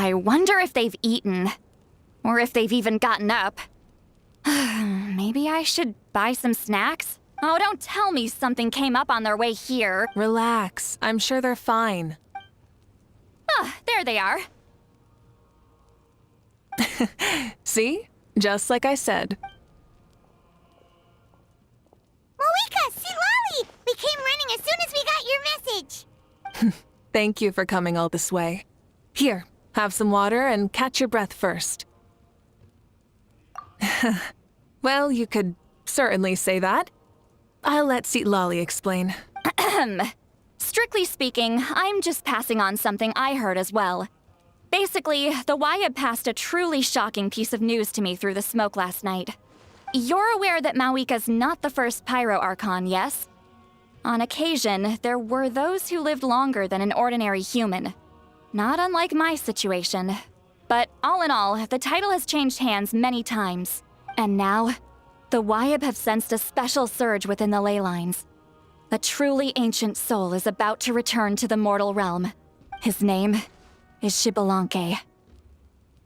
I wonder if they've eaten. Or if they've even gotten up. Maybe I should buy some snacks? Oh, don't tell me something came up on their way here. Relax. I'm sure they're fine. Ah, there they are. See? Just like I said. Moika, see Lolly! We came running as soon as we got your message. Thank you for coming all this way. Here, have some water and catch your breath first. Well, you could certainly say that. I'll let Lolly explain. Strictly speaking, I'm just passing on something I heard as well. Basically, the Wyab passed a truly shocking piece of news to me through the smoke last night. You're aware that Mawika's not the first Pyro Archon, yes? On occasion, there were those who lived longer than an ordinary human. Not unlike my situation. But all in all, the title has changed hands many times. And now, the Wyab have sensed a special surge within the ley lines. A truly ancient soul is about to return to the mortal realm. His name is Xbalanque.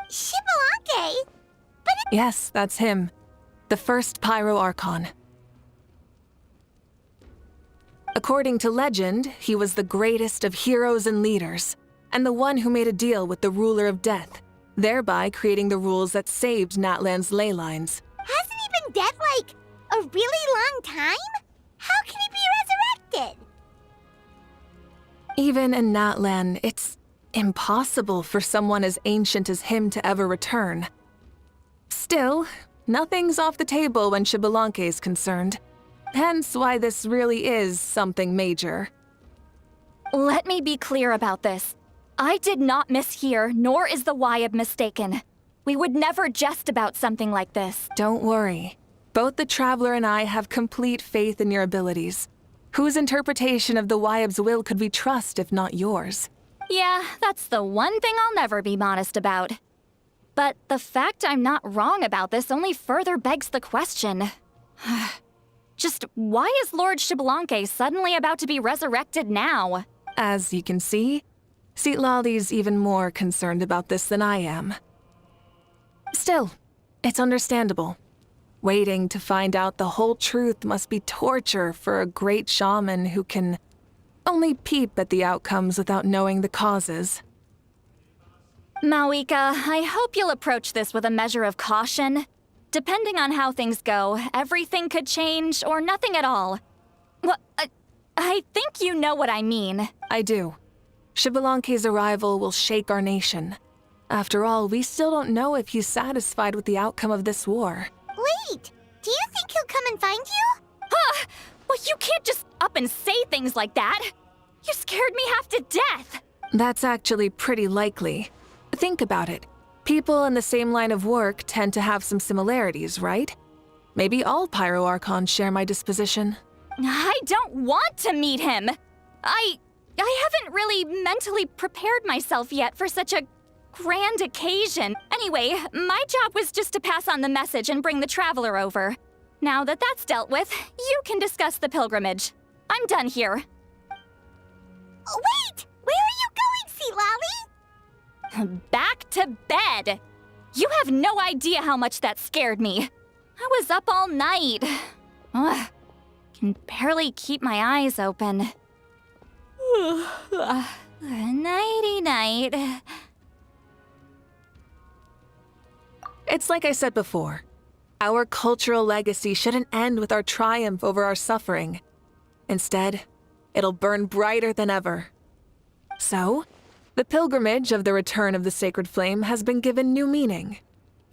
Xbalanque? Yes, that's him. The first Pyro Archon. According to legend, he was the greatest of heroes and leaders, and the one who made a deal with the ruler of death, thereby creating the rules that saved Natlan's ley lines. Hasn't he been dead, like, a really long time? How can he be resurrected? Even in Natlan, it's impossible for someone as ancient as him to ever return. Still, nothing's off the table when Xbalanque is concerned. Hence why this really is something major. Let me be clear about this. I did not mishear, nor is the Wyab mistaken. We would never jest about something like this. Don't worry. Both the Traveler and I have complete faith in your abilities. Whose interpretation of the Wyab's will could we trust if not yours? Yeah, that's the one thing I'll never be modest about. But the fact I'm not wrong about this only further begs the question. Just why is Lord Xbalanque suddenly about to be resurrected now? As you can see, Lolly's even more concerned about this than I am. Still, it's understandable. Waiting to find out the whole truth must be torture for a great shaman who can only peep at the outcomes without knowing the causes. Mawika, I hope you'll approach this with a measure of caution. Depending on how things go, everything could change or nothing at all. Well, I think you know what I mean. I do. Xbalanque's arrival will shake our nation. After all, we still don't know if he's satisfied with the outcome of this war. Wait, do you think he'll come and find you? Huh! Well, you can't just up and say things like that. You scared me half to death. That's actually pretty likely. Think about it. People in the same line of work tend to have some similarities, right? Maybe all Pyro Archons share my disposition. I don't want to meet him. I haven't really mentally prepared myself yet for such a grand occasion. Anyway, my job was just to pass on the message and bring the Traveler over. Now that that's dealt with, you can discuss the pilgrimage. I'm done here. Wait! Where are you going, Sea Lolly? Back to bed! You have no idea how much that scared me. I was up all night. Ugh, can barely keep my eyes open. Nighty-night. It's like I said before. Our cultural legacy shouldn't end with our triumph over our suffering. Instead, it'll burn brighter than ever. So, the pilgrimage of the return of the sacred flame has been given new meaning.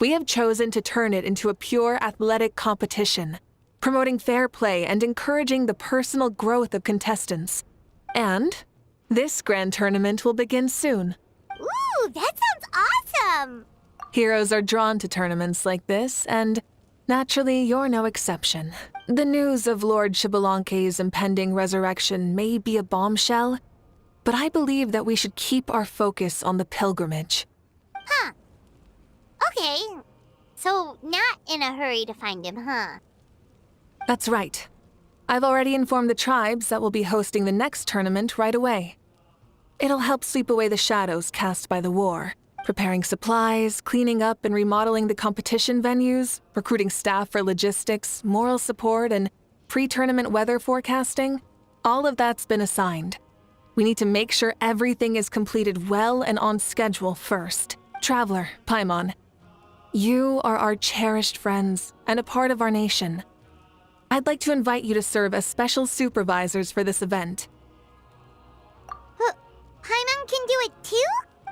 We have chosen to turn it into a pure athletic competition, promoting fair play and encouraging the personal growth of contestants. And this grand tournament will begin soon. Ooh, that sounds awesome! Heroes are drawn to tournaments like this, and naturally, you're no exception. The news of Lord Xbalanque's impending resurrection may be a bombshell, but I believe that we should keep our focus on the pilgrimage. Huh. Okay. So, not in a hurry to find him, huh? That's right. I've already informed the tribes that we'll be hosting the next tournament right away. It'll help sweep away the shadows cast by the war, Preparing supplies, cleaning up and remodeling the competition venues, recruiting staff for logistics, moral support, and pre-tournament weather forecasting. All of that's been assigned. We need to make sure everything is completed well and on schedule first. Traveler, Paimon, you are our cherished friends and a part of our nation. I'd like to invite you to serve as special supervisors for this event. Paimon can do it too?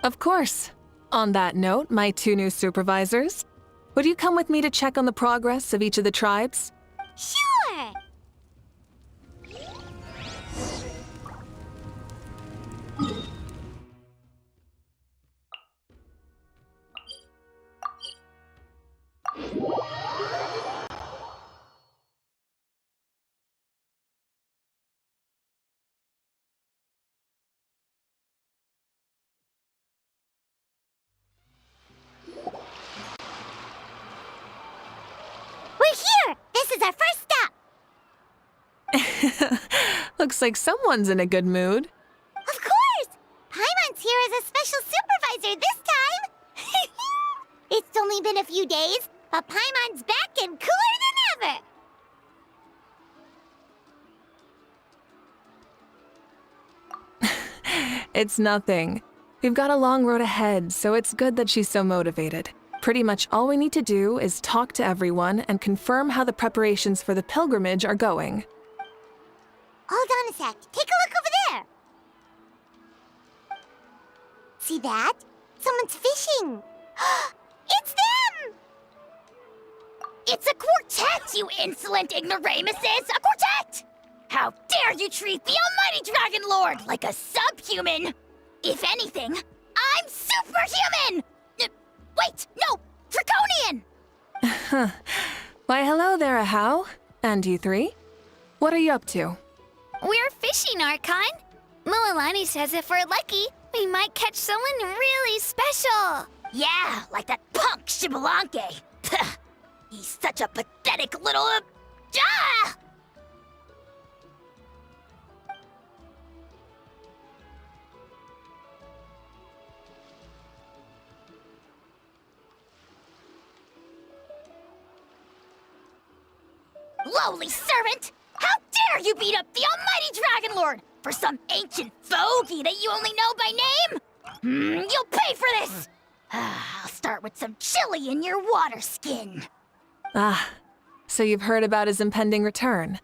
Of course. On that note, my 2 new supervisors, would you come with me to check on the progress of each of the tribes? Sure! We're here! This is our first stop! Looks like someone's in a good mood. Of course! Paimon's here as a special supervisor this time! It's only been a few days, but Paimon's back and cooler than ever! It's nothing. We've got a long road ahead, so it's good that she's so motivated. Pretty much all we need to do is talk to everyone and confirm how the preparations for the pilgrimage are going. Hold on a sec. Take a look over there. See that? Someone's fishing. It's them! It's a quartet, you insolent ignoramuses! A quartet! How dare you treat the almighty Dragon Lord like a subhuman! If anything, I'm superhuman! Wait, no! Draconian! Why, hello there, Ahau. And you 3? What are you up to? We're fishing, Archon. Mulalani says if we're lucky, we might catch someone really special. Yeah, like that punk Shibalanke. He's such a pathetic little... Ah! Lowly servant! How dare you beat up the almighty Dragon Lord for some ancient fogey that you only know by name? You'll pay for this! I'll start with some chili in your water skin. Ah, so you've heard about his impending return.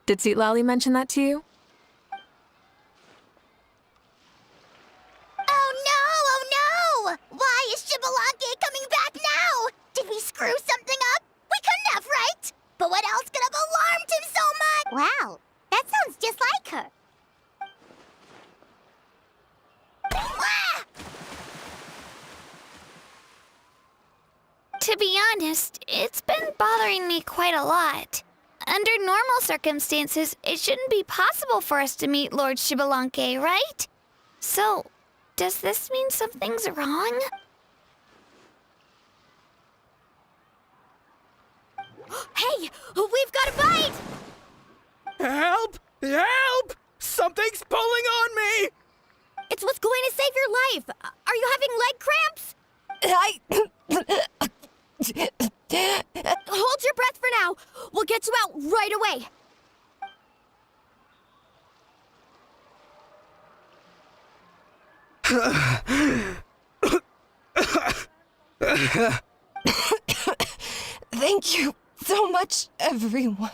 Did Lali mention that to you? Oh no! Why is Shibalanke coming back now? Did we screw something up? We couldn't have, right? But what else could have alarmed him so much? Wow, that sounds just like her. Ah! To be honest, it's been bothering me quite a lot. Under normal circumstances, it shouldn't be possible for us to meet Lord Shibalanke, right? So, does this mean something's wrong? Hey, we've got a bite! Help! Help! Something's pulling on me! It's what's going to save your life. Are you having leg cramps? Hold your breath for now. We'll get you out right away. Thank you so much, everyone.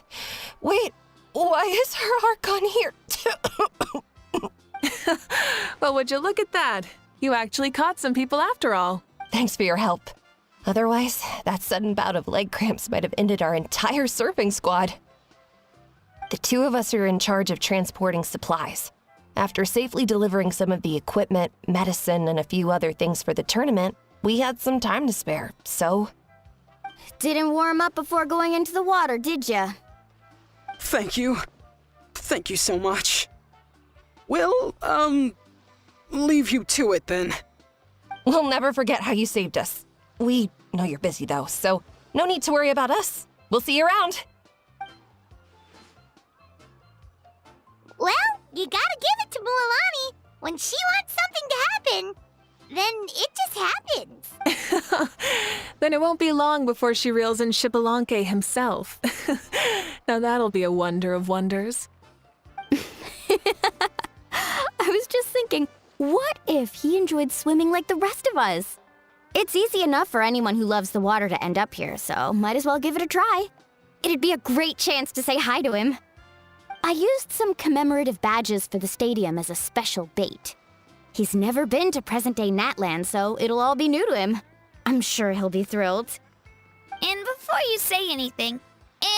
Wait, why is her Archon here? Well, would you look at that? You actually caught some people after all. Thanks for your help. Otherwise, that sudden bout of leg cramps might have ended our entire surfing squad. The 2 of us are in charge of transporting supplies. After safely delivering some of the equipment, medicine, and a few other things for the tournament, we had some time to spare, so... Didn't warm up before going into the water, did ya? Thank you. Thank you so much. We'll, leave you to it then. We'll never forget how you saved us. We know you're busy, though, so no need to worry about us. We'll see you around. Well, you gotta give it to Mulalani. When she wants something to happen, then it just happens. Then it won't be long before she reels in Xbalanque himself. Now that'll be a wonder of wonders. I was just thinking, what if he enjoyed swimming like the rest of us? It's easy enough for anyone who loves the water to end up here, so might as well give it a try. It'd be a great chance to say hi to him. I used some commemorative badges for the stadium as a special bait. He's never been to present-day Natlan, so it'll all be new to him. I'm sure he'll be thrilled. And before you say anything,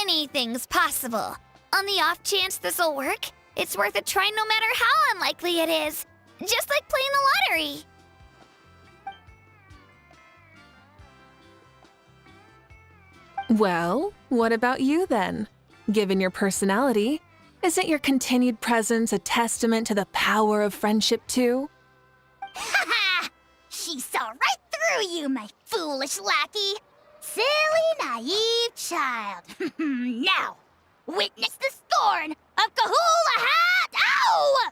anything's possible. On the off chance this'll work, it's worth a try no matter how unlikely it is. Just like playing the lottery. Well, what about you then? Given your personality, isn't your continued presence a testament to the power of friendship too? Haha! She saw right through you, my foolish lackey. Silly, naive child. Now, witness the scorn of Kahula Hat! Ow!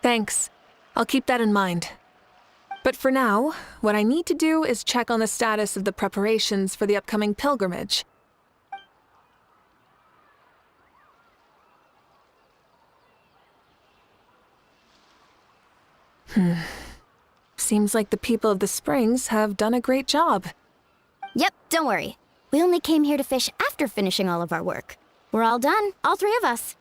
Thanks. I'll keep that in mind. But for now, what I need to do is check on the status of the preparations for the upcoming pilgrimage. Seems like the people of the Springs have done a great job. Yep, don't worry. We only came here to fish after finishing all of our work. We're all done, all three of us.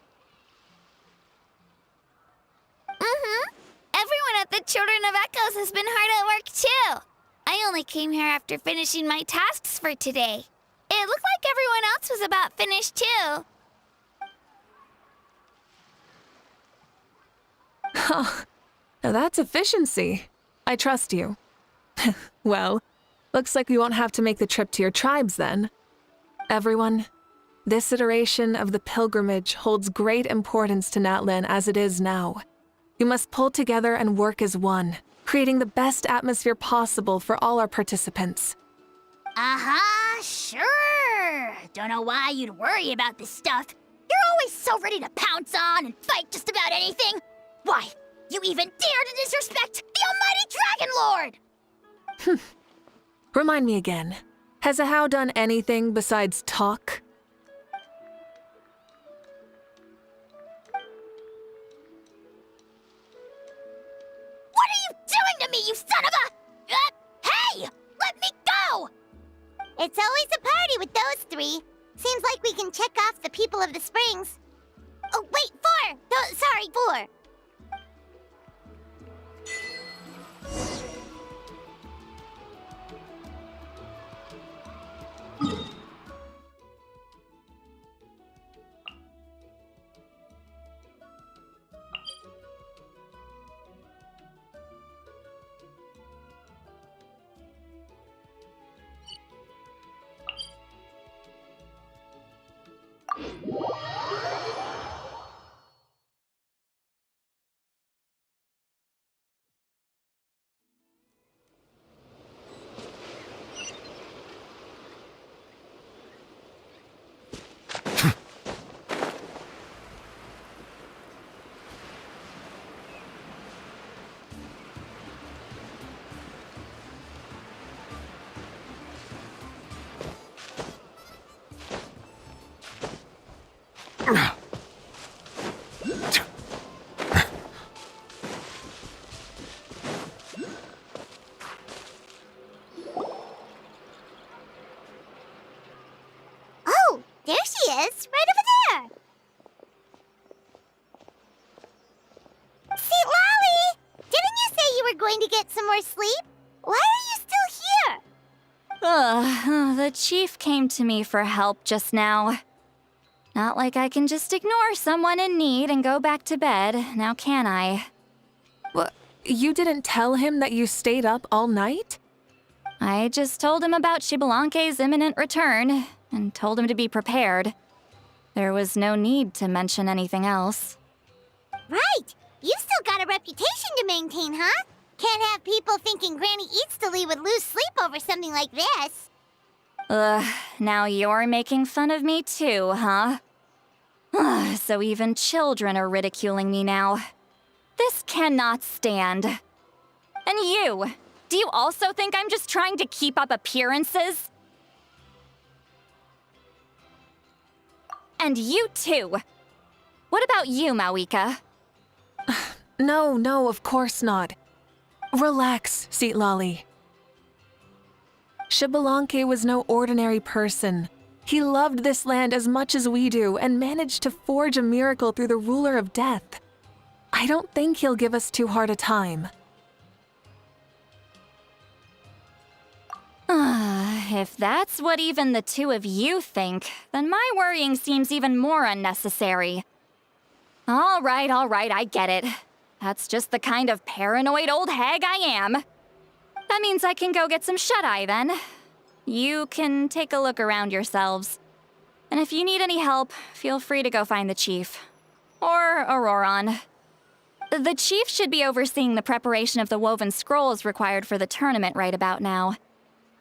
Everyone at the Children of Echoes has been hard at work too. I only came here after finishing my tasks for today. It looked like everyone else was about finished too. Now that's efficiency. I trust you. Well, looks like we won't have to make the trip to your tribes then. Everyone, this iteration of the pilgrimage holds great importance to Natlan as it is now. We must pull together and work as one, creating the best atmosphere possible for all our participants. Sure. Don't know why you'd worry about this stuff. You're always so ready to pounce on and fight just about anything. Why, you even dare to disrespect the almighty Dragon Lord! Remind me again, has Ahau done anything besides talk? What are you doing to me, you son of a... hey! Let me go! It's always a party with those three. Seems like we can check off the people of the Springs. Oh, wait, 4! No, sorry, 4. Oh, there she is, right over there. See, Lolly, didn't you say you were going to get some more sleep? Why are you still here? The chief came to me for help just now. Not like I can just ignore someone in need and go back to bed, now can I? What? You didn't tell him that you stayed up all night? I just told him about Xbalanque's imminent return, and told him to be prepared. There was no need to mention anything else. Right. You still got a reputation to maintain, huh? Can't have people thinking Granny Eatsterly would lose sleep over something like this. Ugh, now you're making fun of me too, huh? Ugh, so even children are ridiculing me now. This cannot stand. And you, do you also think I'm just trying to keep up appearances? And you too. What about you, Mawika? No, of course not. Relax, Seat Lolly. Xbalanque was no ordinary person. He loved this land as much as we do and managed to forge a miracle through the ruler of death. I don't think he'll give us too hard a time. If that's what even the two of you think, then my worrying seems even more unnecessary. All right, I get it. That's just the kind of paranoid old hag I am. That means I can go get some shut-eye then. You can take a look around yourselves. And if you need any help, feel free to go find the chief. Or Auroron. The chief should be overseeing the preparation of the woven scrolls required for the tournament right about now.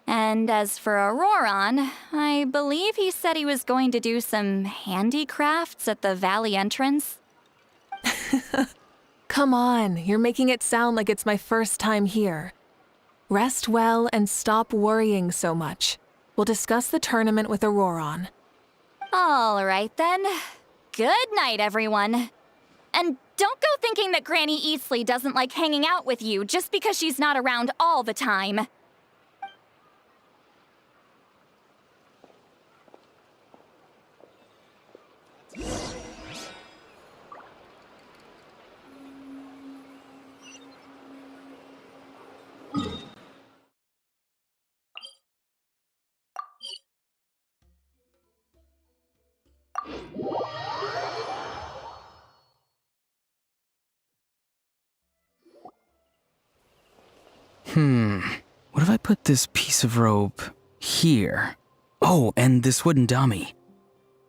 And as for Auroron, I believe he said he was going to do some handicrafts at the valley entrance. Come on, you're making it sound like it's my first time here. Rest well and stop worrying so much. We'll discuss the tournament with Auroron. All right then. Good night, everyone. And don't go thinking that Granny Eastly doesn't like hanging out with you just because she's not around all the time. What if I put this piece of rope here? Oh, and this wooden dummy.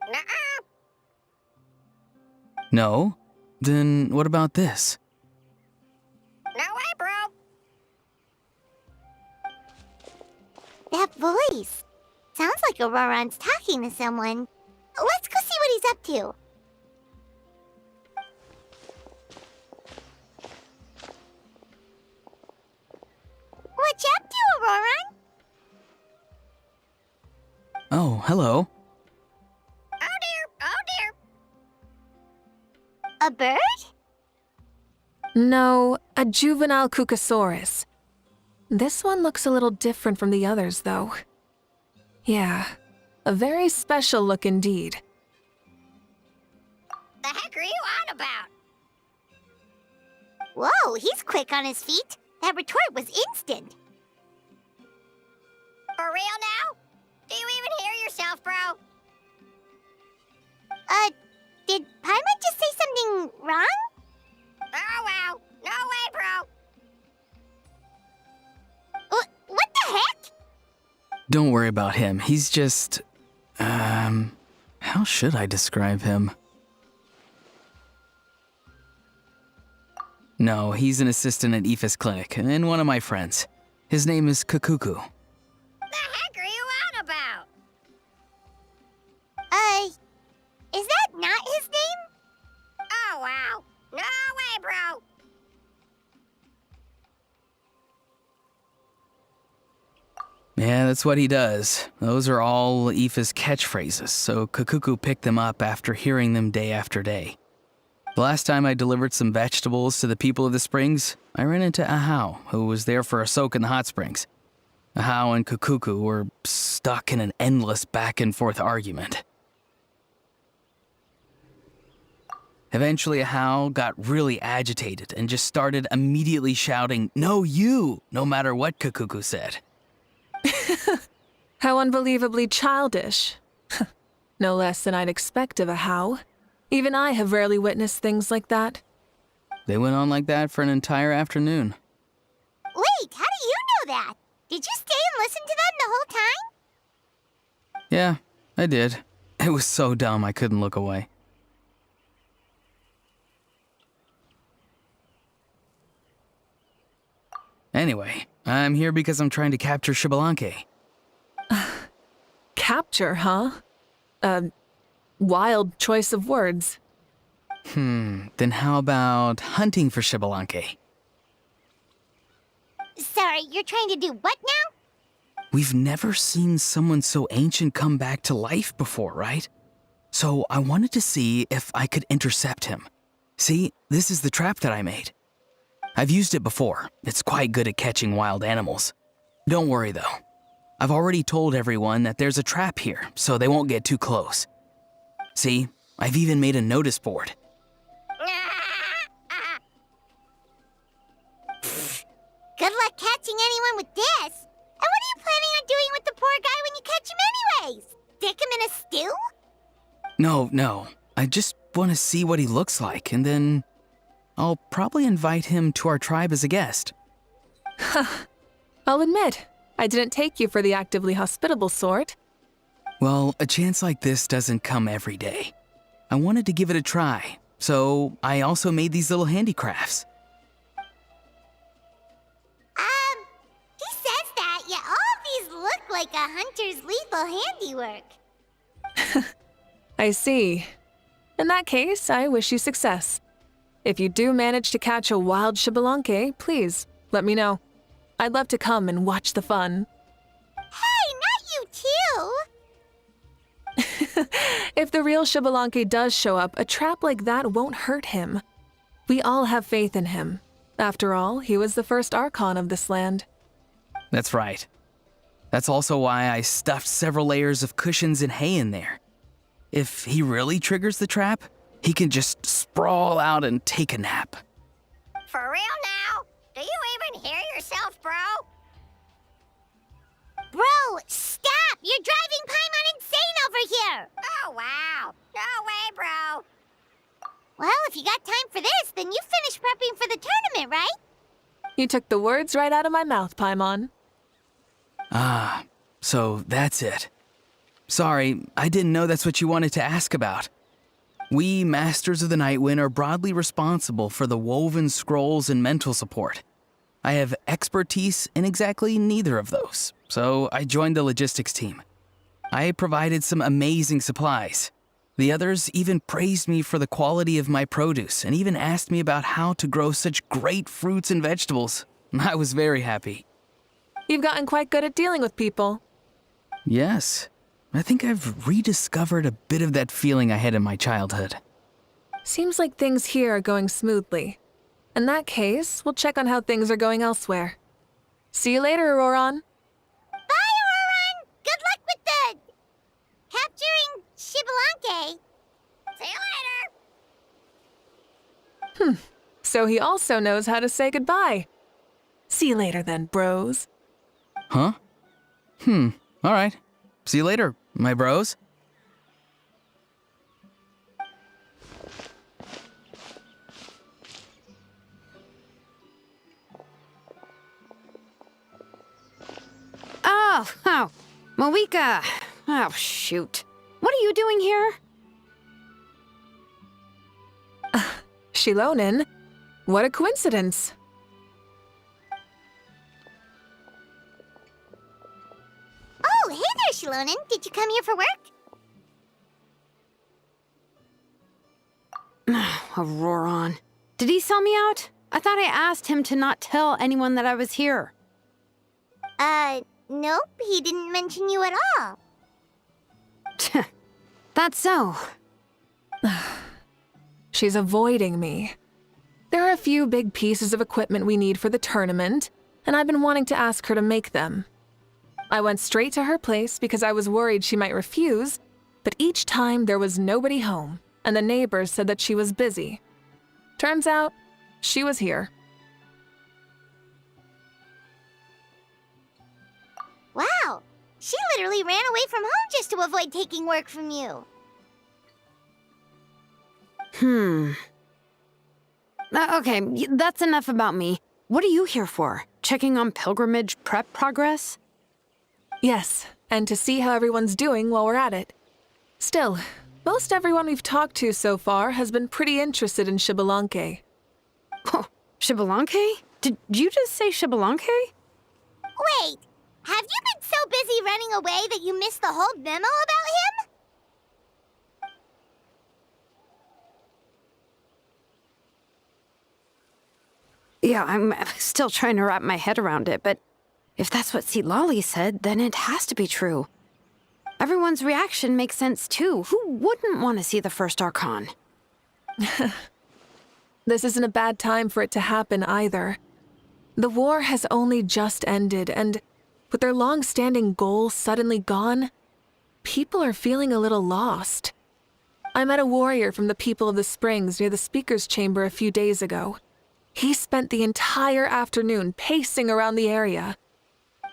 Nuh-uh. No? Then what about this? No way, bro. That voice. Sounds like Auroron's talking to someone. Let's go see what he's up to. What you up to, Auroron? Oh, hello. Oh dear. A bird? No, a juvenile Cucosaurus. This one looks a little different from the others, though. Yeah, a very special look indeed. The heck are you on about? Whoa, he's quick on his feet. That retort was instant. For real now? Do you even hear yourself, bro? Did Paimon just say something wrong? Oh, wow. No way, bro. What the heck? Don't worry about him. He's just... how should I describe him? No, he's an assistant at Aoife's clinic, and one of my friends. His name is Kukuku. The heck are you on about? Is that not his name? Oh, wow. No way, bro. Yeah, that's what he does. Those are all Aoife's catchphrases, so Kukuku picked them up after hearing them day after day. The last time I delivered some vegetables to the people of the springs, I ran into Ahau, who was there for a soak in the hot springs. Ahau and Kukuku were stuck in an endless back-and-forth argument. Eventually, Ahau got really agitated and just started immediately shouting, "No, you!" no matter what Kukuku said. How unbelievably childish. No less than I'd expect of Ahau. Even I have rarely witnessed things like that. They went on like that for an entire afternoon. Wait, how do you know that? Did you stay and listen to them the whole time? Yeah, I did. It was so dumb I couldn't look away. Anyway, I'm here because I'm trying to capture Xbalanque. Capture, huh? Wild choice of words. Then how about hunting for Xbalanque? Sorry, you're trying to do what now? We've never seen someone so ancient come back to life before, right? So I wanted to see if I could intercept him. See, this is the trap that I made. I've used it before. It's quite good at catching wild animals. Don't worry though. I've already told everyone that there's a trap here, so they won't get too close. See, I've even made a notice board. Good luck catching anyone with this. And what are you planning on doing with the poor guy when you catch him anyways? Stick him in a stew? No. I just want to see what he looks like, and then I'll probably invite him to our tribe as a guest. I'll admit, I didn't take you for the actively hospitable sort. Well, a chance like this doesn't come every day. I wanted to give it a try, so I also made these little handicrafts. He says that, yet all of these look like a hunter's lethal handiwork. I see. In that case, I wish you success. If you do manage to catch a wild Xbalanque, please let me know. I'd love to come and watch the fun. Hey, not you too! If the real Xbalanque does show up, a trap like that won't hurt him. We all have faith in him. After all, he was the first Archon of this land. That's right. That's also why I stuffed several layers of cushions and hay in there. If he really triggers the trap, he can just sprawl out and take a nap. For real now? Do you even hear yourself, bro? Bro, stop! You're driving Paimon insane over here! Oh, wow. No way, bro. Well, if you got time for this, then you finished prepping for the tournament, right? You took the words right out of my mouth, Paimon. Ah, so that's it. Sorry, I didn't know that's what you wanted to ask about. We, Masters of the Nightwind, are broadly responsible for the woven scrolls and mental support. I have expertise in exactly neither of those, so I joined the logistics team. I provided some amazing supplies. The others even praised me for the quality of my produce and even asked me about how to grow such great fruits and vegetables. I was very happy. You've gotten quite good at dealing with people. Yes, I think I've rediscovered a bit of that feeling I had in my childhood. Seems like things here are going smoothly. In that case, we'll check on how things are going elsewhere. See you later, Auroron. Bye, Auroron! Good luck with the... capturing Xbalanque. See you later. So he also knows how to say goodbye. See you later then, bros. Huh? All right. See you later, my bros. Oh, Moeka. Oh, shoot. What are you doing here? Shilonen? What a coincidence. Oh, hey there, Shilonen. Did you come here for work? Auroron. Did he sell me out? I thought I asked him to not tell anyone that I was here. Nope. He didn't mention you at all. That's so. She's avoiding me. There are a few big pieces of equipment we need for the tournament, and I've been wanting to ask her to make them. I went straight to her place because I was worried she might refuse, but each time there was nobody home, and the neighbors said that she was busy. Turns out, she was here. Wow. She literally ran away from home just to avoid taking work from you. Okay, that's enough about me. What are you here for? Checking on pilgrimage prep progress? Yes, and to see how everyone's doing while we're at it. Still, most everyone we've talked to so far has been pretty interested in Xbalanque. Oh, Xbalanque? Did you just say Xbalanque? Wait, have you been so busy running away that you missed the whole memo about him? Yeah, I'm still trying to wrap my head around it, but if that's what Lolly said, then it has to be true. Everyone's reaction makes sense too. Who wouldn't want to see the first Archon? This isn't a bad time for it to happen either. The war has only just ended, and with their long-standing goal suddenly gone, people are feeling a little lost. I met a warrior from the People of the Springs near the Speaker's Chamber a few days ago. He spent the entire afternoon pacing around the area.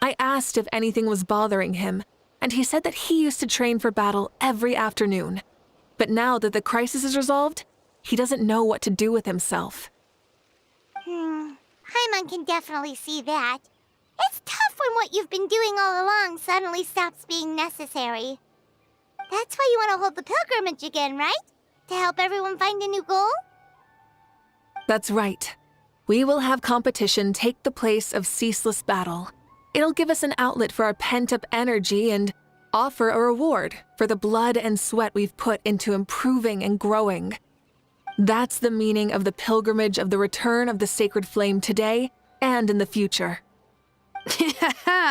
I asked if anything was bothering him, and he said that he used to train for battle every afternoon. But now that the crisis is resolved, he doesn't know what to do with himself. Paimon can definitely see that. It's tough when what you've been doing all along suddenly stops being necessary. That's why you want to hold the pilgrimage again, right? To help everyone find a new goal? That's right. We will have competition take the place of ceaseless battle. It'll give us an outlet for our pent-up energy and offer a reward for the blood and sweat we've put into improving and growing. That's the meaning of the pilgrimage of the return of the sacred flame today and in the future.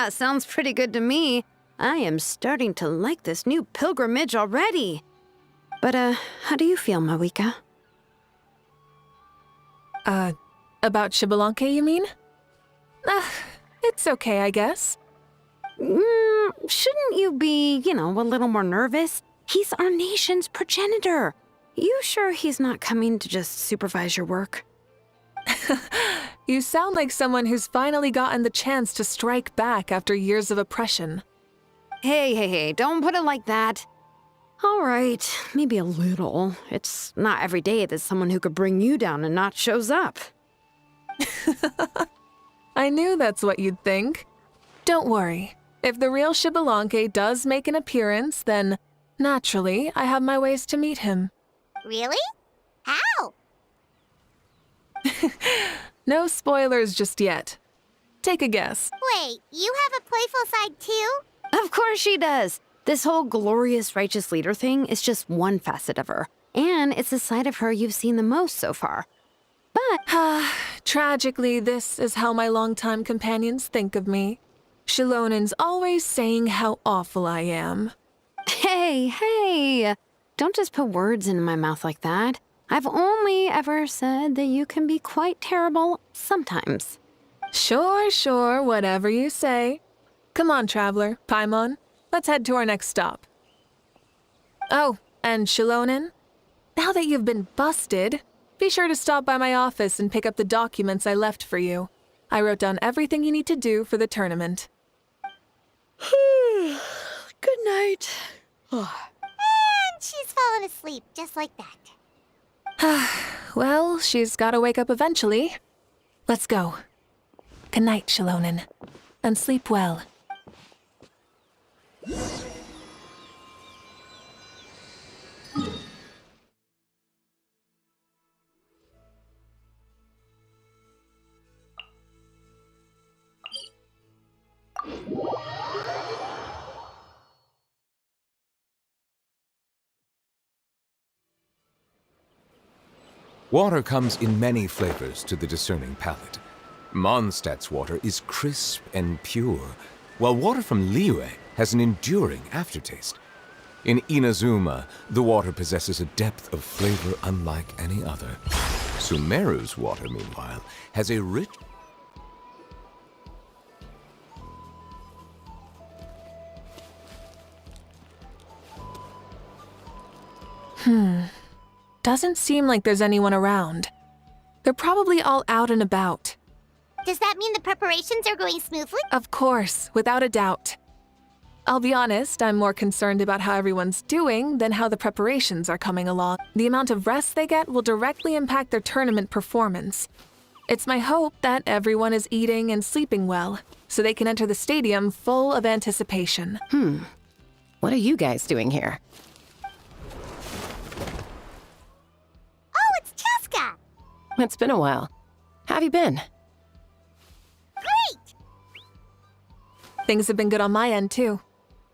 Sounds pretty good to me. I am starting to like this new pilgrimage already. But, how do you feel, Mawika? About Xbalanque, you mean? It's okay, I guess. Shouldn't you be, a little more nervous? He's our nation's progenitor. You sure he's not coming to just supervise your work? You sound like someone who's finally gotten the chance to strike back after years of oppression. Hey, don't put it like that. All right, maybe a little. It's not every day that someone who could bring you down a notch shows up. I knew that's what you'd think. Don't worry. If the real Xbalanque does make an appearance, then naturally I have my ways to meet him. Really? How? No spoilers just yet. Take a guess. Wait, you have a playful side too? Of course she does. This whole glorious righteous leader thing is just one facet of her. And it's the side of her you've seen the most so far. But tragically, this is how my longtime companions think of me. Shilonen's always saying how awful I am. Hey, don't just put words into my mouth like that. I've only ever said that you can be quite terrible sometimes. Sure, whatever you say. Come on, traveler, Paimon. Let's head to our next stop. Oh, and Shilonen, now that you've been busted, be sure to stop by my office and pick up the documents I left for you. I wrote down everything you need to do for the tournament. Good night. And she's fallen asleep just like that. Well, she's gotta wake up eventually. Let's go. Good night, Shilonen. And sleep well. Water comes in many flavors to the discerning palate. Mondstadt's water is crisp and pure, while water from Liyue has an enduring aftertaste. In Inazuma, the water possesses a depth of flavor unlike any other. Sumeru's water, meanwhile, has a rich... Doesn't seem like there's anyone around. They're probably all out and about. Does that mean the preparations are going smoothly? Of course, without a doubt. I'll be honest, I'm more concerned about how everyone's doing than how the preparations are coming along. The amount of rest they get will directly impact their tournament performance. It's my hope that everyone is eating and sleeping well, so they can enter the stadium full of anticipation. What are you guys doing here? Oh, it's Cheska! It's been a while. How have you been? Things have been good on my end, too.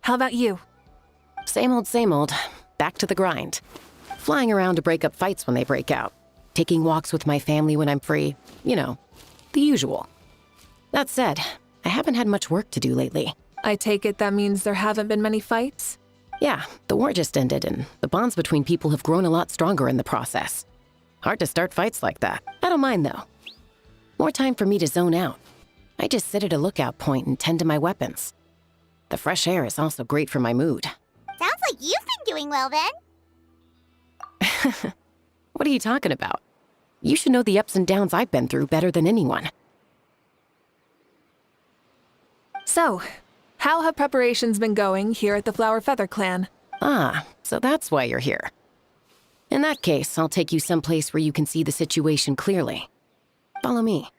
How about you? Same old, same old. Back to the grind. Flying around to break up fights when they break out. Taking walks with my family when I'm free. You know, the usual. That said, I haven't had much work to do lately. I take it that means there haven't been many fights? Yeah, the war just ended, and the bonds between people have grown a lot stronger in the process. Hard to start fights like that. I don't mind, though. More time for me to zone out. I just sit at a lookout point and tend to my weapons. The fresh air is also great for my mood. Sounds like you've been doing well then. What are you talking about? You should know the ups and downs I've been through better than anyone. So, how have preparations been going here at the Flower Feather Clan? Ah, so that's why you're here. In that case, I'll take you someplace where you can see the situation clearly. Follow me.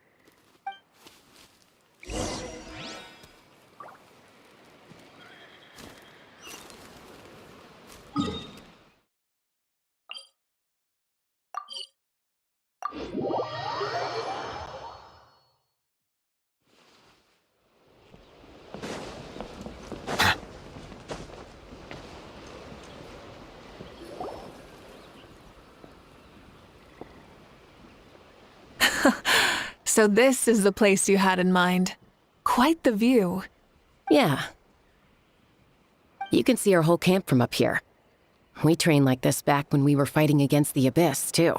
So this is the place you had in mind. Quite the view. Yeah. You can see our whole camp from up here. We trained like this back when we were fighting against the Abyss, too.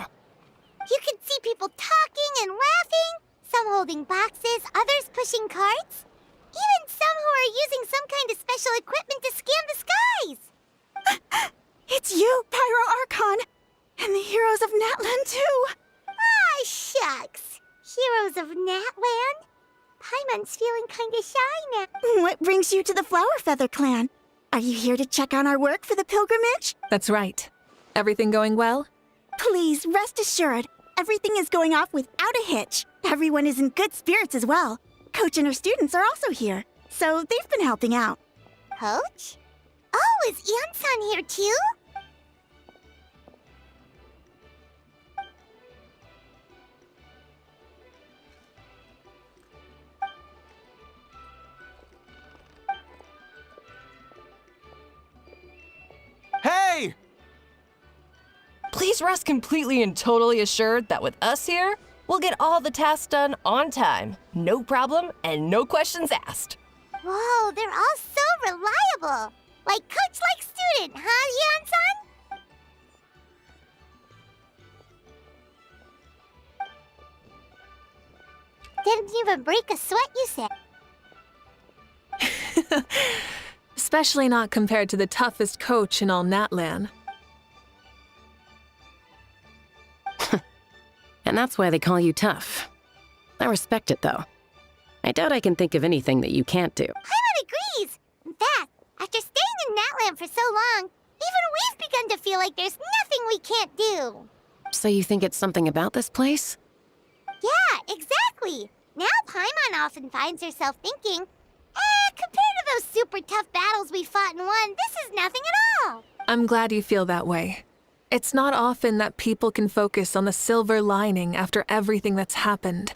You can see people talking and laughing, some holding boxes, others pushing carts. Even some who are using some kind of special equipment to scan the skies. It's you, Pyro Archon! And the heroes of Natlan, too! Ah, shucks. Heroes of Natlan? Paimon's feeling kinda shy now. What brings you to the Flower Feather Clan? Are you here to check on our work for the pilgrimage? That's right. Everything going well? Please, rest assured, everything is going off without a hitch. Everyone is in good spirits as well. Coach and her students are also here, so they've been helping out. Coach? Oh, is Ian-san here too? Hey! Please rest completely and totally assured that with us here, we'll get all the tasks done on time. No problem and no questions asked. Whoa, they're all so reliable. Like coach like student, huh, Ian-san? Didn't even break a sweat, you said. Especially not compared to the toughest coach in all Natlan. And that's why they call you tough. I respect it, though. I doubt I can think of anything that you can't do. Paimon agrees. In fact, after staying in Natlan for so long, even we've begun to feel like there's nothing we can't do. So you think it's something about this place? Yeah, exactly. Now Paimon often finds herself thinking, compared to those super tough battles we fought and won, this is nothing at all. I'm glad you feel that way. It's not often that people can focus on the silver lining after everything that's happened.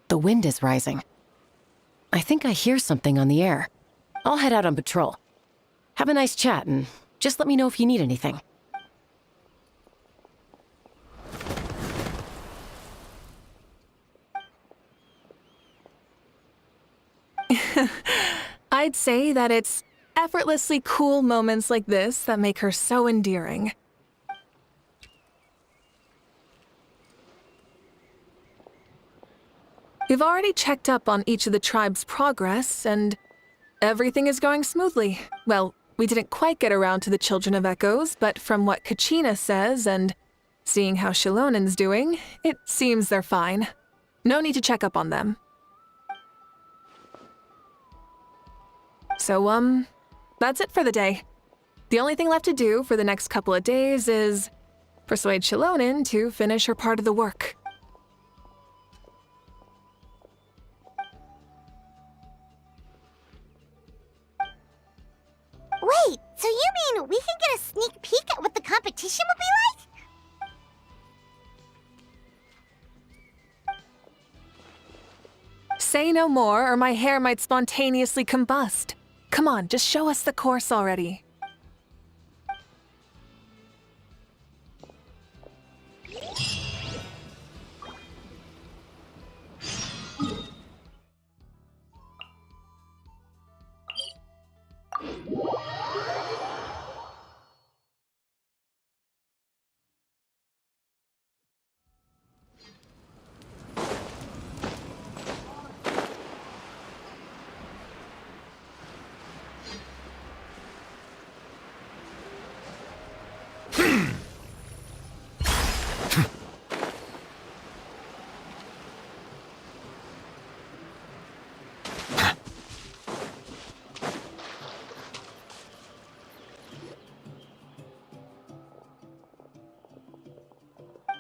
The wind is rising. I think I hear something on the air. I'll head out on patrol. Have a nice chat and just let me know if you need anything. I'd say that it's effortlessly cool moments like this that make her so endearing. We've already checked up on each of the tribe's progress, and everything is going smoothly. Well, we didn't quite get around to the Children of Echoes, but from what Kachina says and seeing how Shilonen's doing, it seems they're fine. No need to check up on them. So, that's it for the day. The only thing left to do for the next couple of days is persuade Shilonen to finish her part of the work. Wait, so you mean we can get a sneak peek at what the competition will be like? Say no more, or my hair might spontaneously combust. Come on, just show us the course already.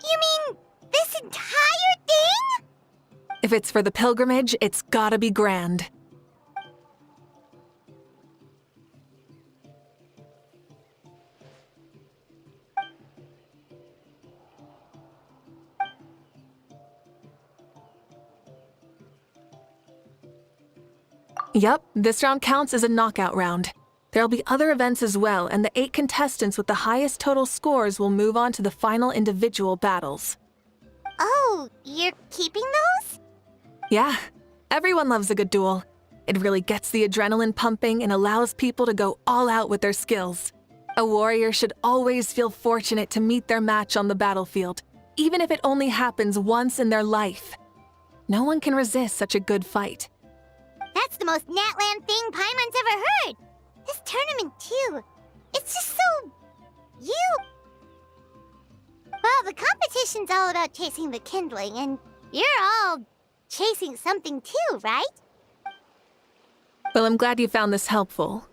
You mean this entire thing? If it's for the pilgrimage, it's gotta be grand. Yup, this round counts as a knockout round. There'll be other events as well, and the 8 contestants with the highest total scores will move on to the final individual battles. Oh, you're keeping those? Yeah, everyone loves a good duel. It really gets the adrenaline pumping and allows people to go all out with their skills. A warrior should always feel fortunate to meet their match on the battlefield, even if it only happens once in their life. No one can resist such a good fight. That's the most Natlan thing Paimon's ever heard. This tournament, too. It's just so... you... Well, the competition's all about chasing the kindling, and you're all chasing something too, right? Well, I'm glad you found this helpful.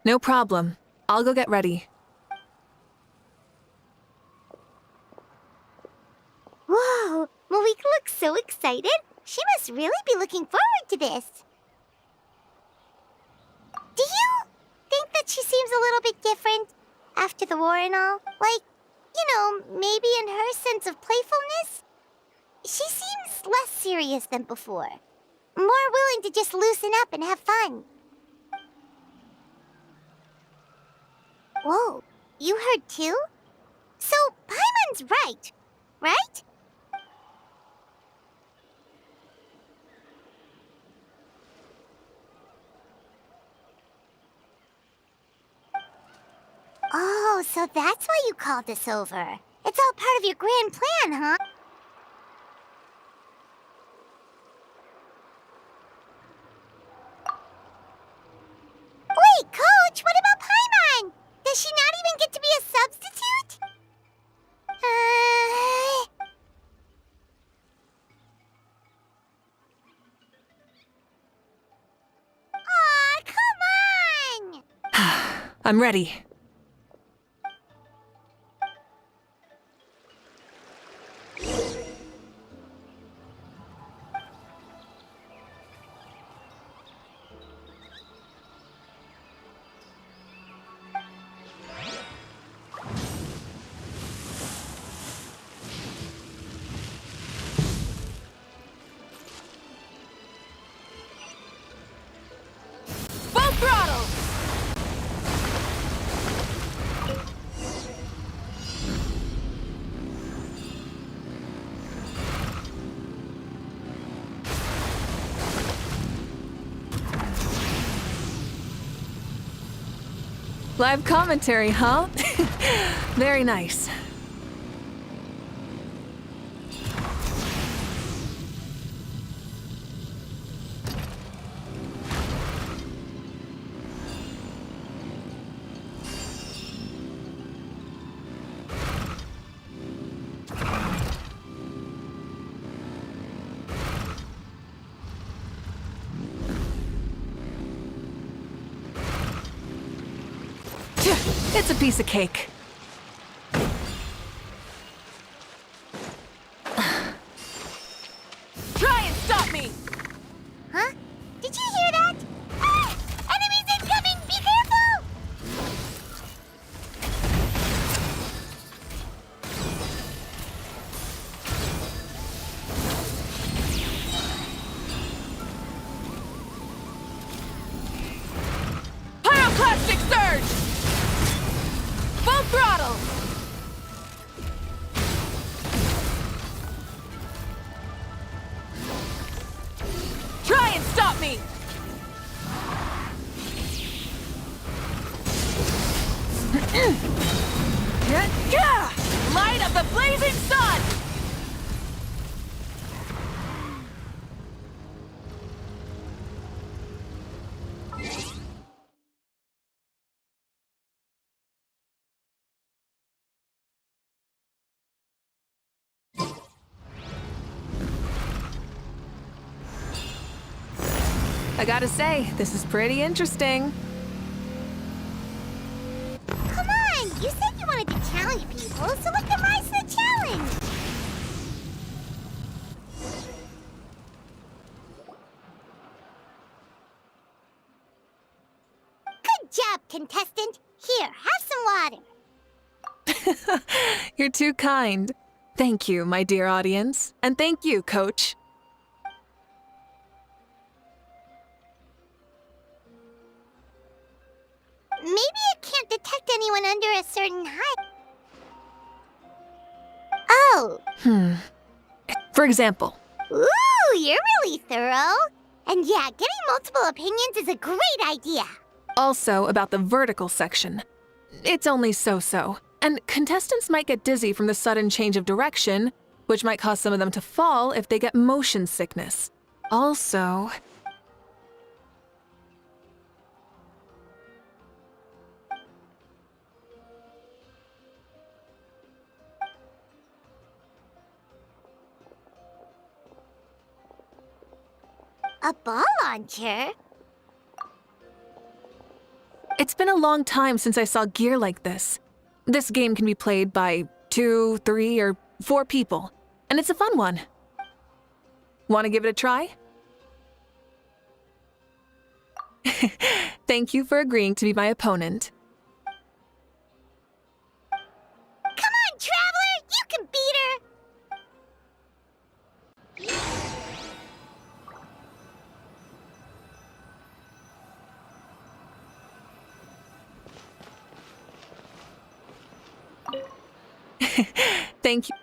No problem. I'll go get ready. Whoa, Malika looks so excited. She must really be looking forward to this. Do you think that she seems a little bit different after the war and all? Like, you know, maybe in her sense of playfulness? She seems less serious than before. More willing to just loosen up and have fun. Whoa, you heard too? So, Paimon's right, right? Oh, so that's why you called us over. It's all part of your grand plan, huh? Wait, Coach, what about Paimon? Does she not even get to be a substitute? Aw, come on! I'm ready. Full throttle! Live commentary, huh? Very nice. It's a piece of cake. Try and stop me! Huh? Did you hear that? Ah! Enemies incoming! Be careful! Gah! Light up the blazing sun! I gotta say, this is pretty interesting. Come on! You said you wanted to challenge people, so let them rise to the challenge! Good job, contestant! Here, have some water. You're too kind. Thank you, my dear audience. And thank you, Coach. Maybe it can't detect anyone under a certain height. Oh! For example, Ooh, you're really thorough. And yeah, getting multiple opinions is a great idea. also about the vertical section. It's only so-so, and contestants might get dizzy from the sudden change of direction, which might cause some of them to fall if they get motion sickness. Also, A ball launcher? it's been a long time since I saw gear like this. This game can be played by 2, 3, or 4 people, and it's a fun one. Want to give it a try? Thank you for agreeing to be my opponent. Come on, Traveler! You can beat her! Thank you.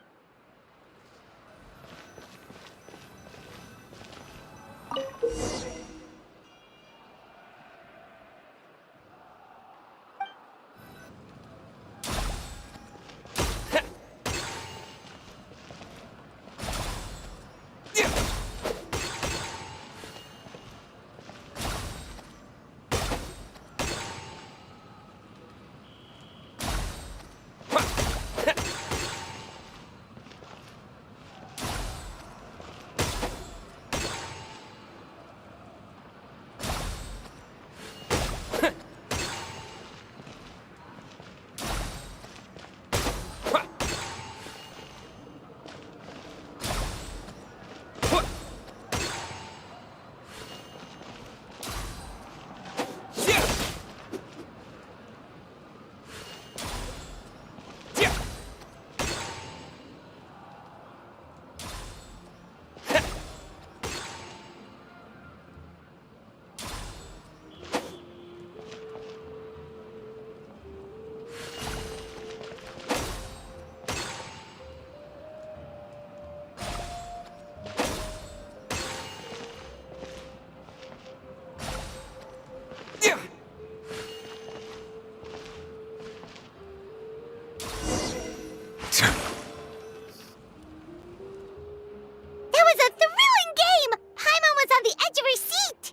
That was a thrilling game! Paimon was on the edge of her seat!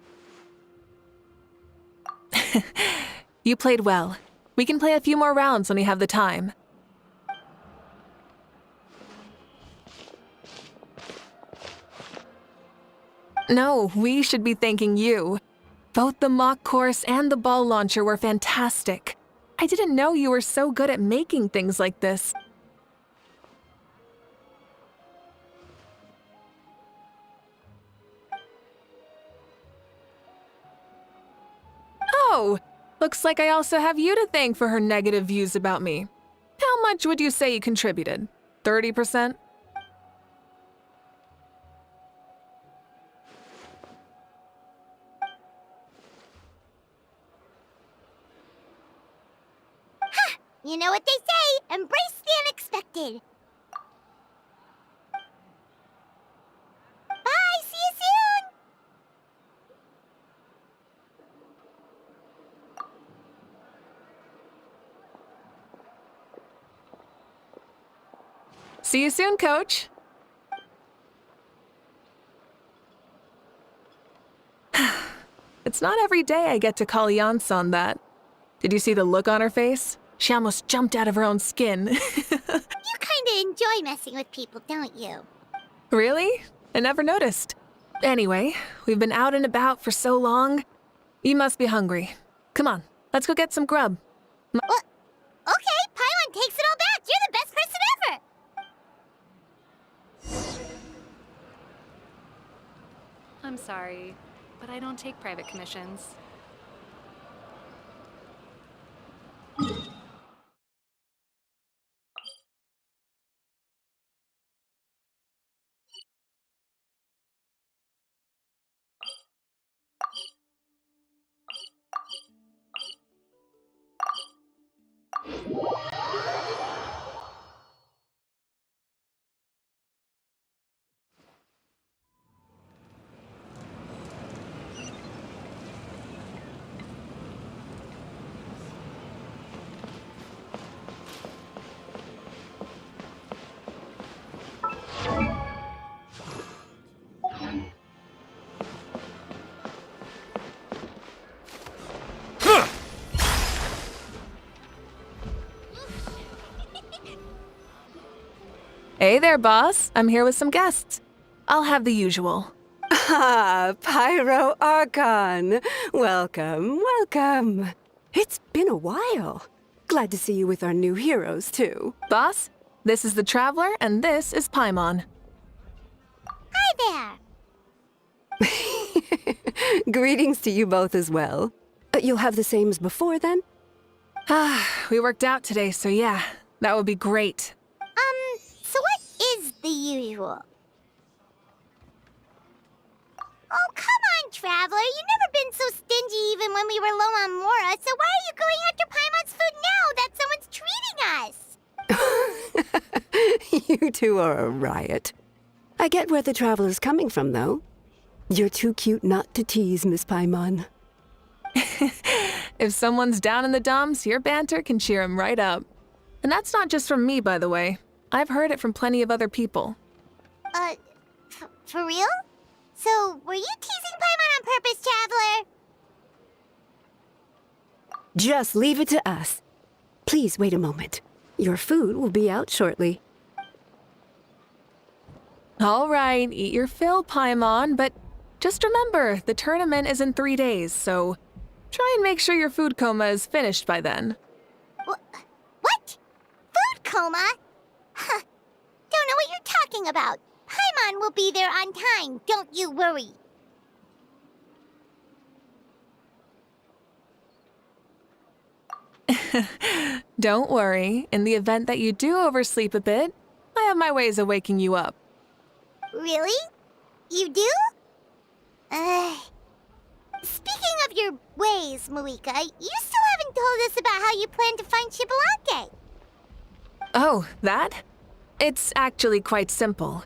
You played well. We can play a few more rounds when we have the time. No, we should be thanking you. Both the mock course and the ball launcher were fantastic. I didn't know you were so good at making things like this. Oh, looks like I also have you to thank for her negative views about me. How much would you say you contributed? 30%? You know what they say, embrace the unexpected. Bye, see you soon! See you soon, Coach. It's not every day I get to call Yansan that. Did you see the look on her face? She almost jumped out of her own skin. You kinda enjoy messing with people, don't you? Really? I never noticed. Anyway, we've been out and about for so long. You must be hungry. Come on, let's go get some grub. What? Okay, Paimon takes it all back. You're the best person ever. I'm sorry, but I don't take private commissions. Hey there, boss. I'm here with some guests. I'll have the usual. Ah, Pyro Archon. Welcome, welcome. It's been a while. Glad to see you with our new heroes, too. Boss, this is the Traveler, and this is Paimon. Hi there. Greetings to you both as well. You'll have the same as before, then? We worked out today, so yeah, that would be great. So what is the usual? Oh, come on, Traveler. You've never been so stingy even when we were low on Mora, so why are you going after Paimon's food now that someone's treating us? You two are a riot. I get where the Traveler's coming from, though. You're too cute not to tease, Miss Paimon. If someone's down in the dumps, your banter can cheer him right up. And that's not just from me, by the way. I've heard it from plenty of other people. For real? So, were you teasing Paimon on purpose, Traveler? Just leave it to us. Please wait a moment. Your food will be out shortly. All right, eat your fill, Paimon, but just remember, the tournament is in 3 days, so try and make sure your food coma is finished by then. What? Food coma? Huh. Don't know what you're talking about. Paimon will be there on time, don't you worry. Don't worry, in the event that you do oversleep a bit, I have my ways of waking you up. Really? You do? Speaking of your ways, Moika, you still haven't told us about how you plan to find Shibalanke. Oh, that? It's actually quite simple.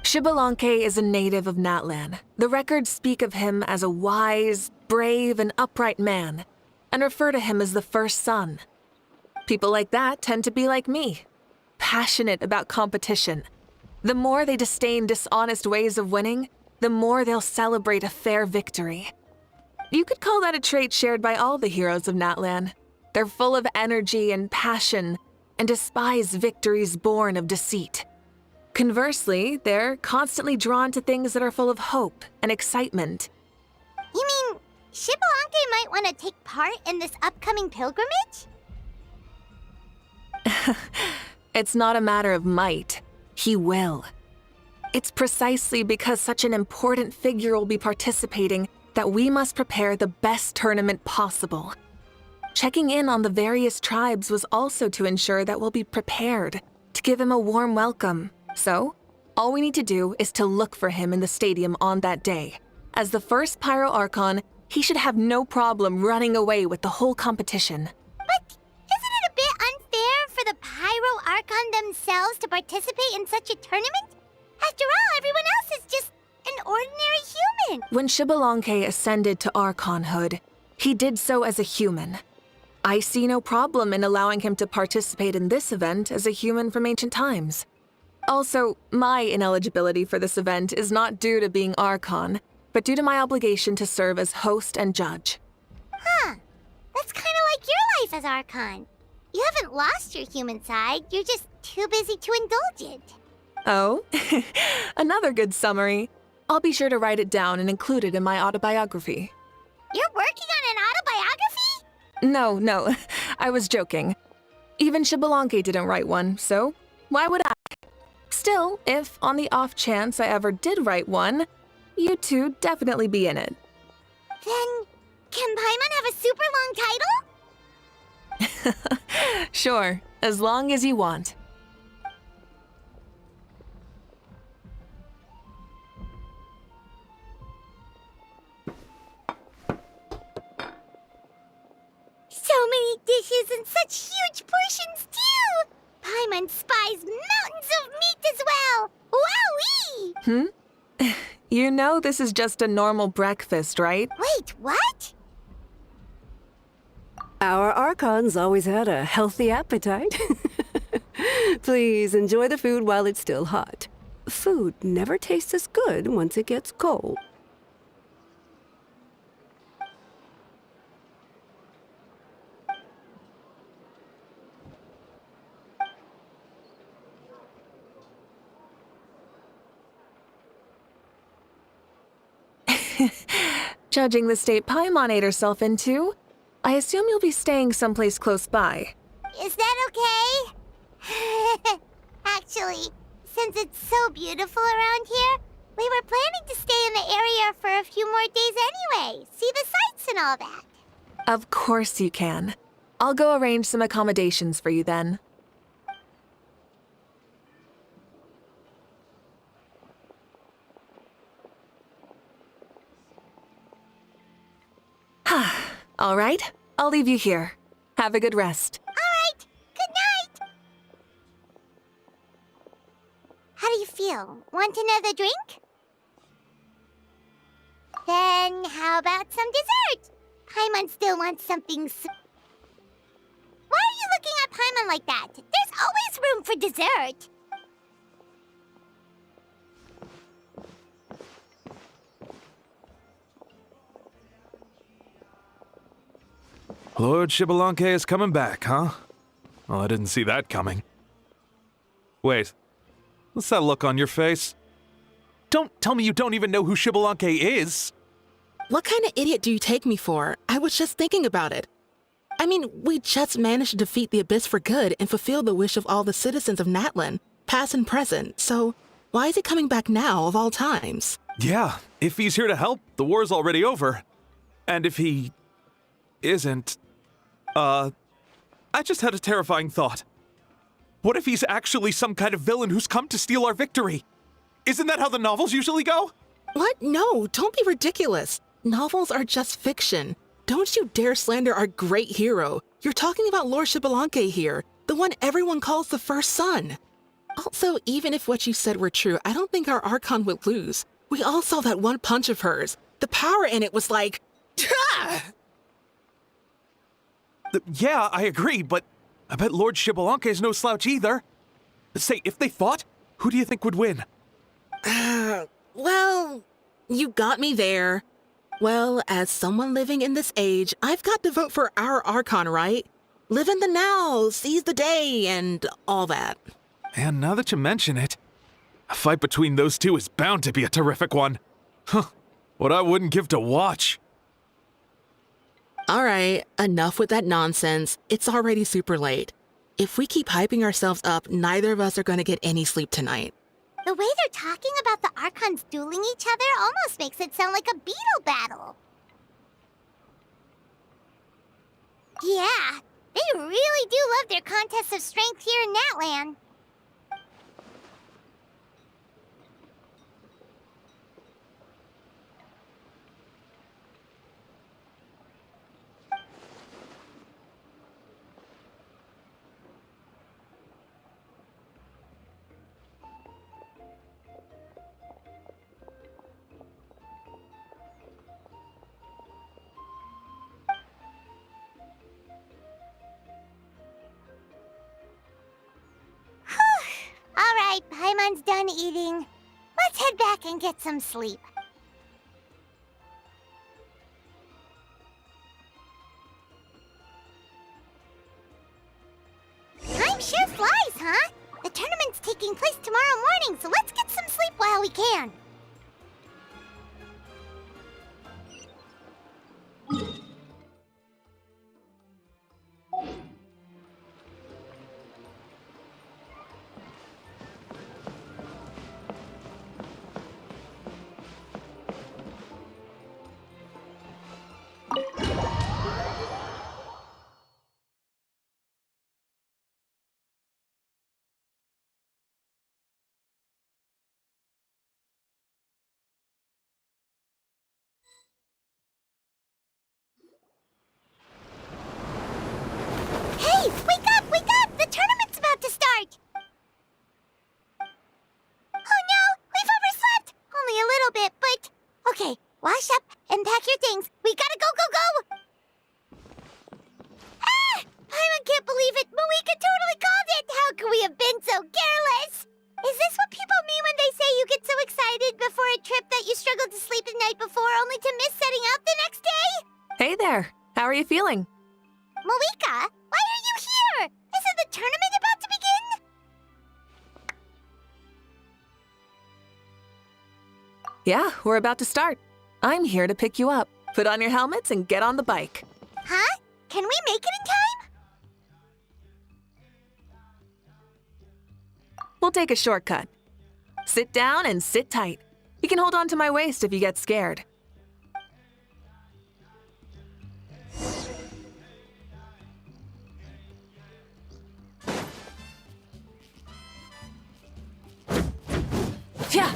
Shibalanke is a native of Natlan. The records speak of him as a wise, brave, and upright man, and refer to him as the first son. People like that tend to be like me, passionate about competition. The more they disdain dishonest ways of winning, the more they'll celebrate a fair victory. You could call that a trait shared by all the heroes of Natlan. They're full of energy and passion, and despise victories born of deceit. Conversely, they're constantly drawn to things that are full of hope and excitement. You mean Shibalanke might want to take part in this upcoming pilgrimage? It's not a matter of might. He will. It's precisely because such an important figure will be participating that we must prepare the best tournament possible. Checking in on the various tribes was also to ensure that we'll be prepared to give him a warm welcome. So, all we need to do is to look for him in the stadium on that day. As the first Pyro Archon, he should have no problem running away with the whole competition. But isn't it a bit unfair for the Pyro Archon themselves to participate in such a tournament? After all, everyone else is just an ordinary human. When Shibalanke ascended to Archonhood, he did so as a human. I see no problem in allowing him to participate in this event as a human from ancient times. Also, my ineligibility for this event is not due to being Archon, but due to my obligation to serve as host and judge. Huh. That's kind of like your life as Archon. You haven't lost your human side, you're just too busy to indulge it. Oh, another good summary. I'll be sure to write it down and include it in my autobiography. You're working on an autobiography? No, I was joking. Even Xbalanque didn't write one, so why would I? Still, if on the off chance I ever did write one, you two definitely be in it. Then, can Paimon have a super long title? Sure, as long as you want. So many dishes and such huge portions, too! Paimon spies mountains of meat as well! Wowee! You know this is just a normal breakfast, right? Wait, what? Our Archons always had a healthy appetite. Please enjoy the food while it's still hot. Food never tastes as good once it gets cold. Judging the state Paimon ate herself into, I assume you'll be staying someplace close by. Is that okay? Actually, since it's so beautiful around here, we were planning to stay in the area for a few more days anyway. See the sights and all that. Of course you can. I'll go arrange some accommodations for you then. All right, I'll leave you here. Have a good rest. All right, good night. How do you feel? Want another drink? Then how about some dessert? Paimon still wants something Why are you looking at Paimon like that? There's always room for dessert. Lord Xbalanque is coming back, huh? Well, I didn't see that coming. Wait, what's that look on your face? Don't tell me you don't even know who Xbalanque is! What kind of idiot do you take me for? I was just thinking about it. I mean, we just managed to defeat the Abyss for good and fulfill the wish of all the citizens of Natlan, past and present, so why is he coming back now of all times? Yeah, if he's here to help, the war's already over. And if he isn't, I just had a terrifying thought. What if he's actually some kind of villain who's come to steal our victory? Isn't that how the novels usually go? What? No, don't be ridiculous. Novels are just fiction. Don't you dare slander our great hero. You're talking about Lord Xbalanque here, the one everyone calls the first son. Also, even if what you said were true, I don't think our Archon would lose. We all saw that one punch of hers. The power in it was like... Yeah, I agree, but I bet Lord Xbalanque is no slouch either. Say, if they fought, who do you think would win? Well, you got me there. Well, as someone living in this age, I've got to vote for our Archon, right? Live in the now, seize the day, and all that. And now that you mention it, a fight between those two is bound to be a terrific one. Huh, what I wouldn't give to watch. All right, enough with that nonsense. It's already super late. If we keep hyping ourselves up, neither of us are going to get any sleep tonight. The way they're talking about the Archons dueling each other almost makes it sound like a beetle battle. Yeah, they really do love their contests of strength here in Natlan. right, Paimon's done eating. Let's head back and get some sleep. Time sure flies, huh? The tournament's taking place tomorrow morning, so let's get some sleep while we can. Hey, wake up, wake up! The tournament's about to start! Oh no, we've overslept! Only a little bit, but... Okay, wash up and pack your things. We gotta go, go, go! Ah! I can't believe it! Moeka totally called it! How could we have been so careless? Is this what people mean when they say you get so excited before a trip that you struggled to sleep the night before only to miss setting out the next day? Hey there. How are you feeling? Moeka, why are you here? Isn't the tournament about to begin? Yeah, we're about to start. I'm here to pick you up. Put on your helmets and get on the bike. Huh? Can we make it in time? We'll take a shortcut. Sit down and sit tight. You can hold on to my waist if you get scared. Yeah.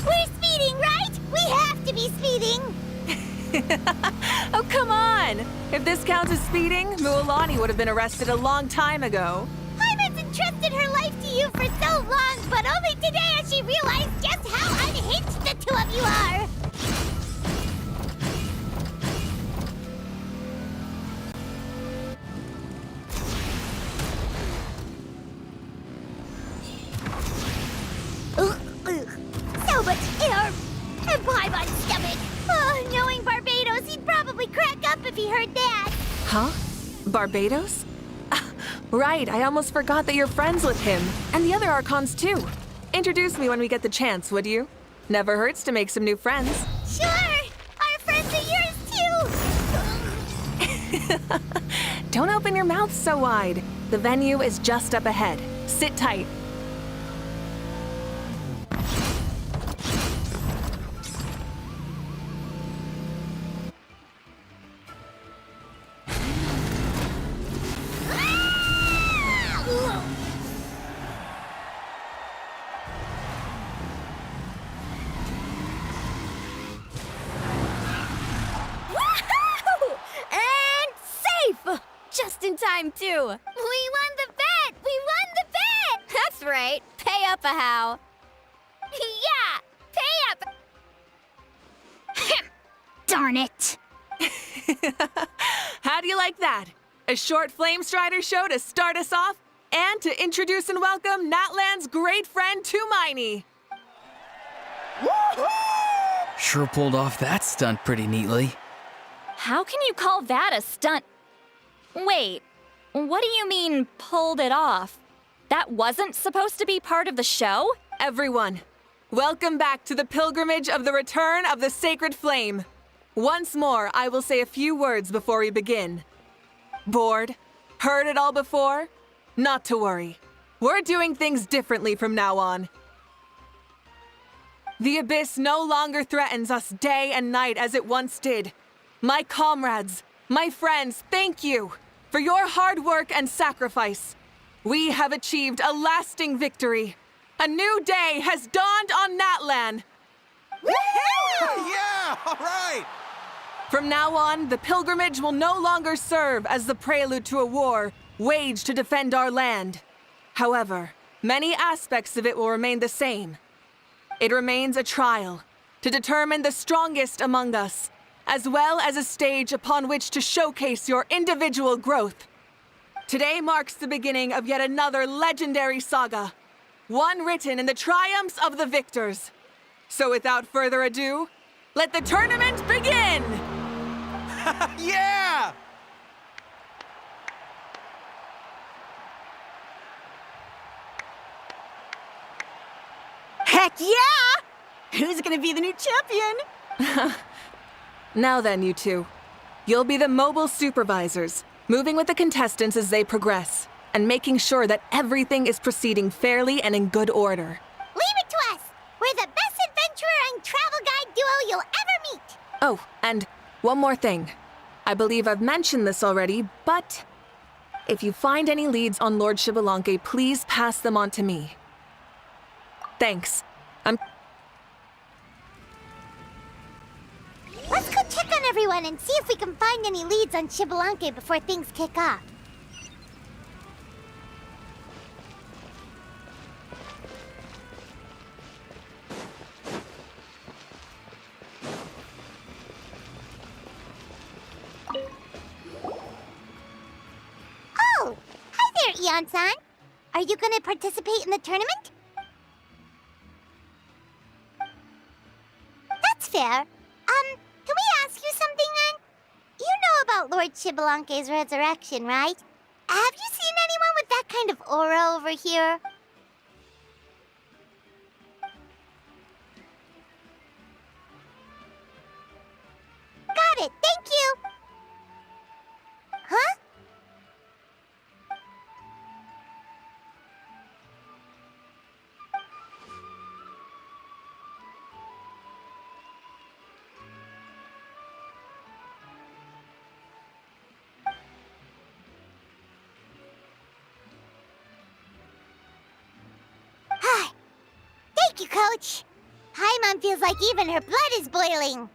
We're speeding, right? We have to be speeding. Oh, come on! If this counts as speeding, Mualani would have been arrested a long time ago. Paimon's entrusted her life to you for so long, but only today has she realized just how unhinged the two of you are. So much air! And Paimon's stomach! Oh, knowing Barbados, he'd probably crack up if he heard that! Huh? Barbados? Ah, right, I almost forgot that you're friends with him. And the other Archons, too. Introduce me when we get the chance, would you? Never hurts to make some new friends. Sure! Our friends are yours, too! Don't open your mouth so wide. The venue is just up ahead. Sit tight. Just in time, too. We won the bet! We won the bet! That's right. Pay up a how. Yeah! Pay up! Darn it! How do you like that? A short Flame Strider show to start us off, and to introduce and welcome Natlan's great friend, Tumaini. Sure pulled off that stunt pretty neatly. How can you call that a stunt? Wait, what do you mean, pulled it off? That wasn't supposed to be part of the show? Everyone, welcome back to the pilgrimage of the return of the sacred flame. Once more, I will say a few words before we begin. Bored? Heard it all before? Not to worry. We're doing things differently from now on. The abyss no longer threatens us day and night as it once did. My comrades, my friends, thank you for your hard work and sacrifice. We have achieved a lasting victory. A new day has dawned on Natlan. Yeah, all right! From now on, the pilgrimage will no longer serve as the prelude to a war waged to defend our land. However, many aspects of it will remain the same. It remains a trial to determine the strongest among us, as well as a stage upon which to showcase your individual growth. Today marks the beginning of yet another legendary saga, one written in the triumphs of the victors. So without further ado, let the tournament begin! Yeah! Heck yeah! Who's gonna be the new champion? Now then, you two. You'll be the mobile supervisors, moving with the contestants as they progress, and making sure that everything is proceeding fairly and in good order. Leave it to us! We're the best adventurer and travel guide duo you'll ever meet! Oh, and one more thing. I believe I've mentioned this already, but if you find any leads on Lord Xbalanque, please pass them on to me. Thanks. Let's go check on everyone and see if we can find any leads on Xbalanque before things kick off. Oh! Hi there, Eon-san! Are you gonna participate in the tournament? That's fair. Can we ask you something then? You know about Lord Xbalanque's resurrection, right? Have you seen anyone with that kind of aura over here? Got it, thank you! Huh? Thank you, Coach. Paimon feels like even her blood is boiling.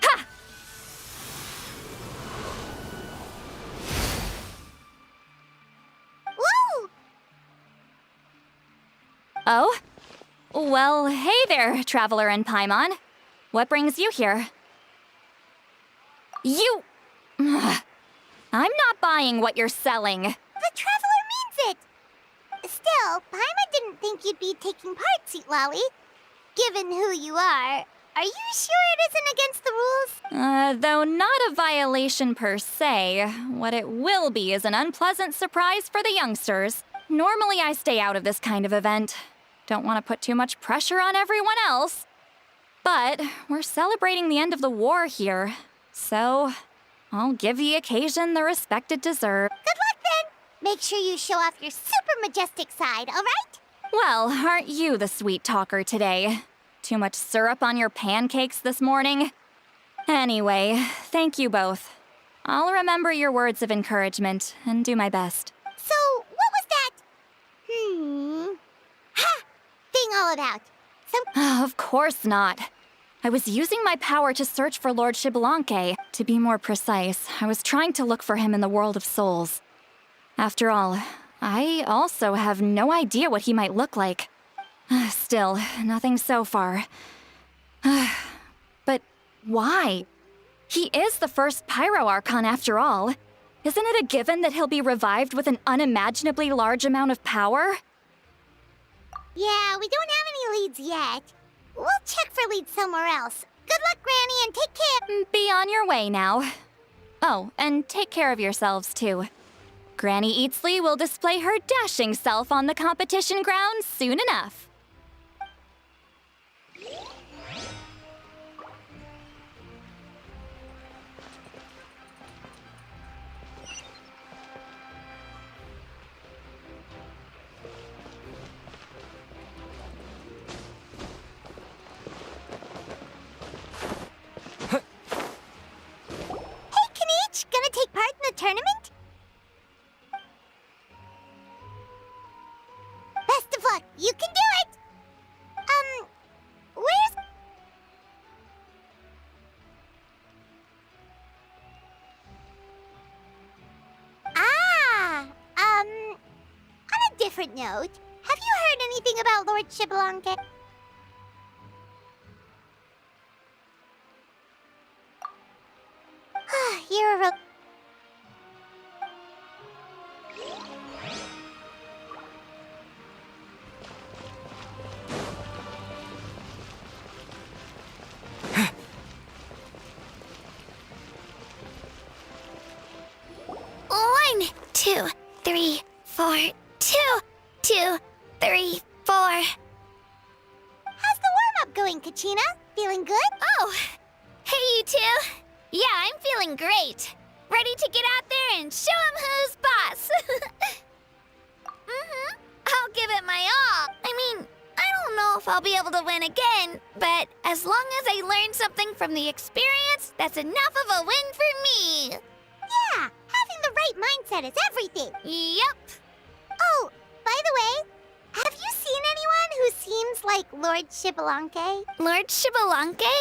Ha! Woo! Oh? Well, hey there, Traveler and Paimon. What brings you here? You... Ugh. I'm not buying what you're selling. The Traveler means it! Still, Paimon didn't think you'd be taking part, Sweet Lolly. Given who you are you sure it isn't against the rules? Though not a violation per se, what it will be is an unpleasant surprise for the youngsters. Normally I stay out of this kind of event. Don't want to put too much pressure on everyone else. But we're celebrating the end of the war here, so I'll give the occasion the respect it deserves. Good luck then! Make sure you show off your super majestic side, alright? Well, aren't you the sweet talker today? Too much syrup on your pancakes this morning? Anyway, thank you both. I'll remember your words of encouragement and do my best. So, what was that? Ha! Thing all about? Of course not. I was using my power to search for Lord Xbalanque. To be more precise, I was trying to look for him in the world of souls. After all, I also have no idea what he might look like. Still, nothing so far. But why? He is the first Pyro Archon after all. Isn't it a given that he'll be revived with an unimaginably large amount of power? Yeah, we don't have any leads yet. We'll check for leads somewhere else. Good luck, Granny, and take care. Be on your way now. Oh, and take care of yourselves too. Granny Eatsley will display her dashing self on the competition grounds soon enough. different note, have you heard anything about Lord Xbalanque? You're a... One, two, three, four. 2, 2, 3, 4. How's the warm-up going, Kachina? Feeling good? Oh, hey, you two. Yeah, I'm feeling great. Ready to get out there and show 'em who's boss. I'll give it my all. I mean, I don't know if I'll be able to win again, but as long as I learn something from the experience, that's enough of a win for me. Yeah, having the right mindset is everything. Yep. Oh, by the way, have you seen anyone who seems like Lord Xbalanque? Lord Xbalanque?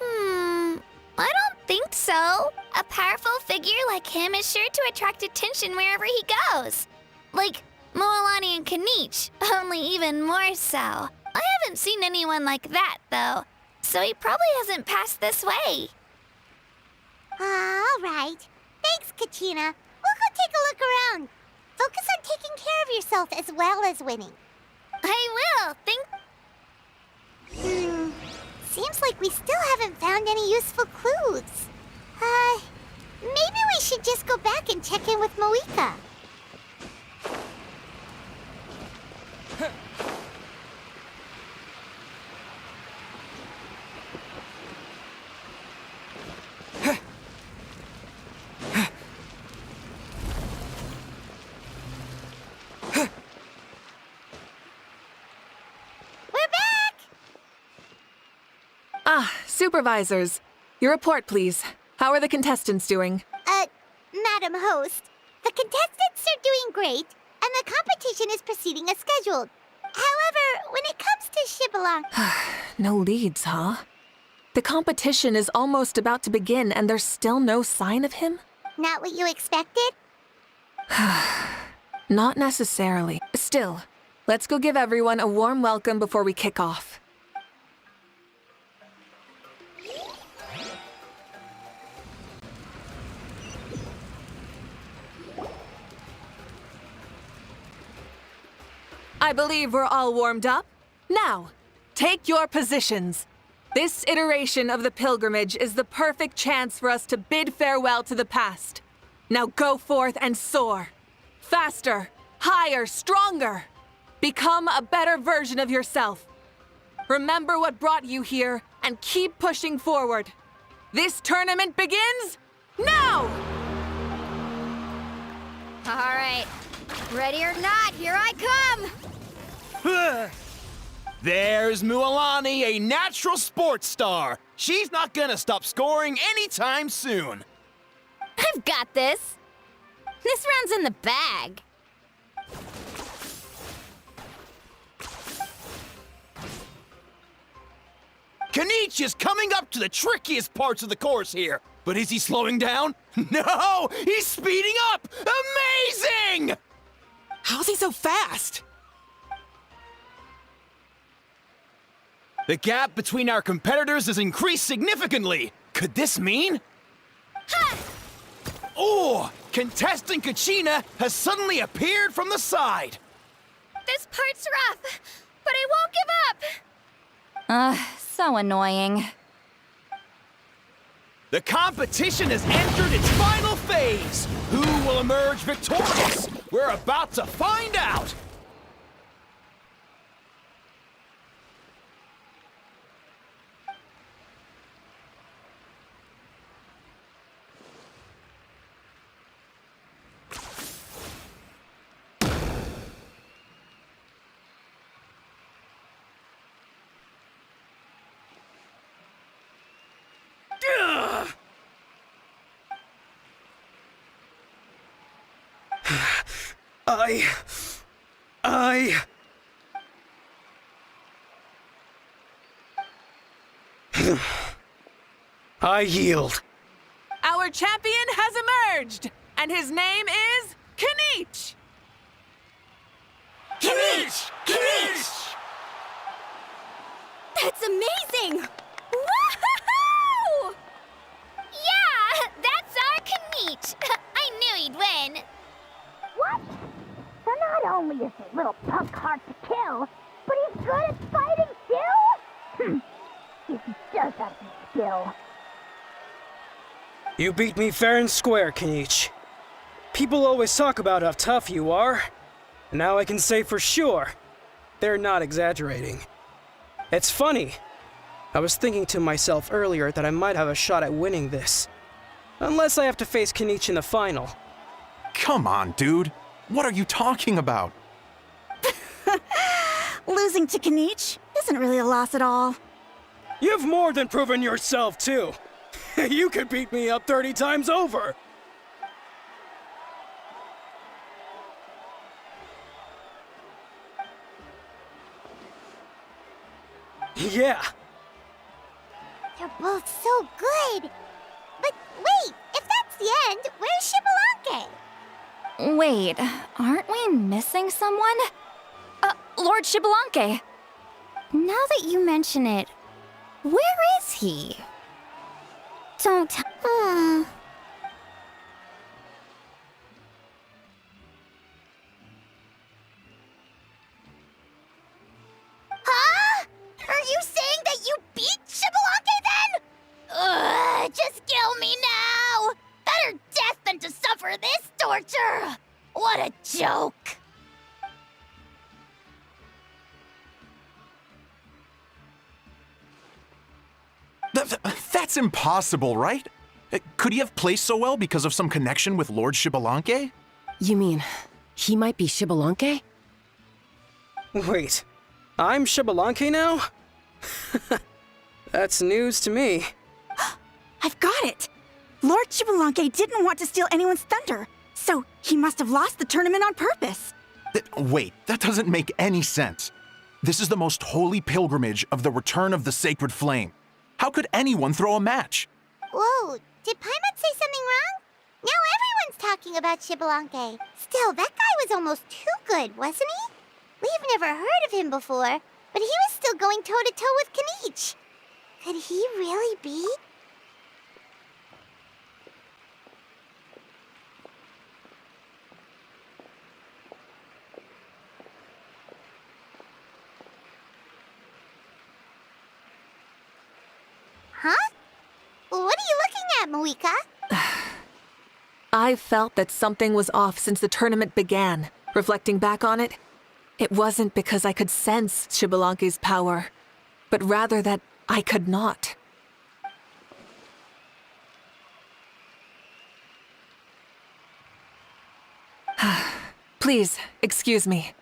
I don't think so. A powerful figure like him is sure to attract attention wherever he goes. Like Moalani and Kanich, only even more so. I haven't seen anyone like that, though, so he probably hasn't passed this way. All right. Thanks, Kachina. We'll go take a look around. Focus on taking care of yourself as well as winning. I will, Seems like we still haven't found any useful clues. Maybe we should just go back and check in with Moika. Supervisors, your report, please. How are the contestants doing? Madam Host, the contestants are doing great, and the competition is proceeding as scheduled. However, when it comes to Xbalanque... No leads, huh? The competition is almost about to begin, and there's still no sign of him? Not what you expected? Not necessarily. Still, let's go give everyone a warm welcome before we kick off. I believe we're all warmed up. Now, take your positions. This iteration of the pilgrimage is the perfect chance for us to bid farewell to the past. Now go forth and soar. Faster, higher, stronger. Become a better version of yourself. Remember what brought you here and keep pushing forward. This tournament begins now! All right. Ready or not, here I come! There's Mualani, a natural sports star. She's not gonna stop scoring anytime soon. I've got this. This round's in the bag. Kanich is coming up to the trickiest parts of the course here. But is he slowing down? No! He's speeding up! Amazing! How's he so fast? The gap between our competitors has increased significantly. Could this mean? Ha! Oh! Contestant Kachina has suddenly appeared from the side. This part's rough, but I won't give up. So annoying. The competition has entered its final phase. Who will emerge victorious? We're about to find out. I yield. Our champion has emerged, and his name is Kanich! Kanish! Kanish! That's amazing! Woohoo! Yeah, that's our Kanich. I knew he'd win. What? So not only is this little punk hard to kill, but he's good at fighting too? If he does have some skill. You beat me fair and square, Kanich. People always talk about how tough you are. And now I can say for sure, they're not exaggerating. It's funny. I was thinking to myself earlier that I might have a shot at winning this. Unless I have to face Kanich in the final. Come on, dude. What are you talking about? Losing to Kanich isn't really a loss at all. You've more than proven yourself, too. You could beat me up 30 times over. Yeah. You're both so good. But wait, if that's the end, where's Shibalanke? Wait, aren't we missing someone? Lord Shibalanke. Now that you mention it, where is he? Don't. Huh? Are you saying that you beat Shibalanke then? Ugh, just kill me now! Better death than to suffer this torture! What a joke! That's impossible, right? Could he have placed so well because of some connection with Lord Shibalanke? You mean, he might be Shibalanke? Wait, I'm Shibalanke now? That's news to me. I've got it! Lord Shibalanke didn't want to steal anyone's thunder, so he must have lost the tournament on purpose. Wait, that doesn't make any sense. This is the most holy pilgrimage of the return of the sacred flame. How could anyone throw a match? Whoa, did Paimon say something wrong? Now everyone's talking about Shibalanke. Still, that guy was almost too good, wasn't he? We've never heard of him before, but he was still going toe-to-toe with Kanich. Could he really be? Huh? What are you looking at, Moika? I felt that something was off since the tournament began. Reflecting back on it, it wasn't because I could sense Shibalanke's power, but rather that I could not. Please, excuse me.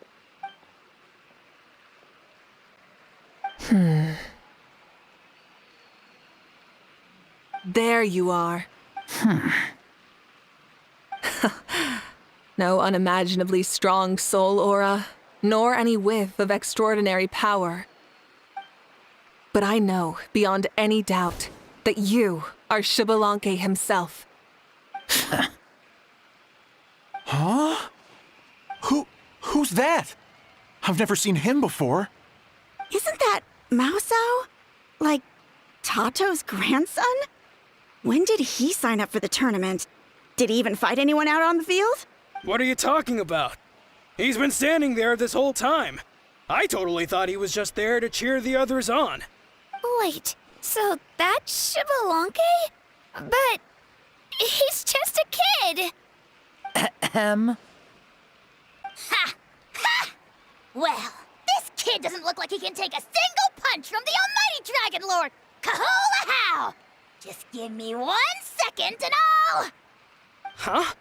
There you are. No unimaginably strong soul aura, nor any whiff of extraordinary power. But I know, beyond any doubt, that you are Shibalanke himself. Huh? Who's that? I've never seen him before. Isn't that Mausao? Like, Tato's grandson? When did he sign up for the tournament? Did he even fight anyone out on the field? What are you talking about? He's been standing there this whole time. I totally thought he was just there to cheer the others on. Wait, so that's Shibalanke? But he's just a kid. Ha! Ha! Well, this kid doesn't look like he can take a single punch from the almighty Dragon Lord! Kahola how! Just give me 1 second and I'll... Huh?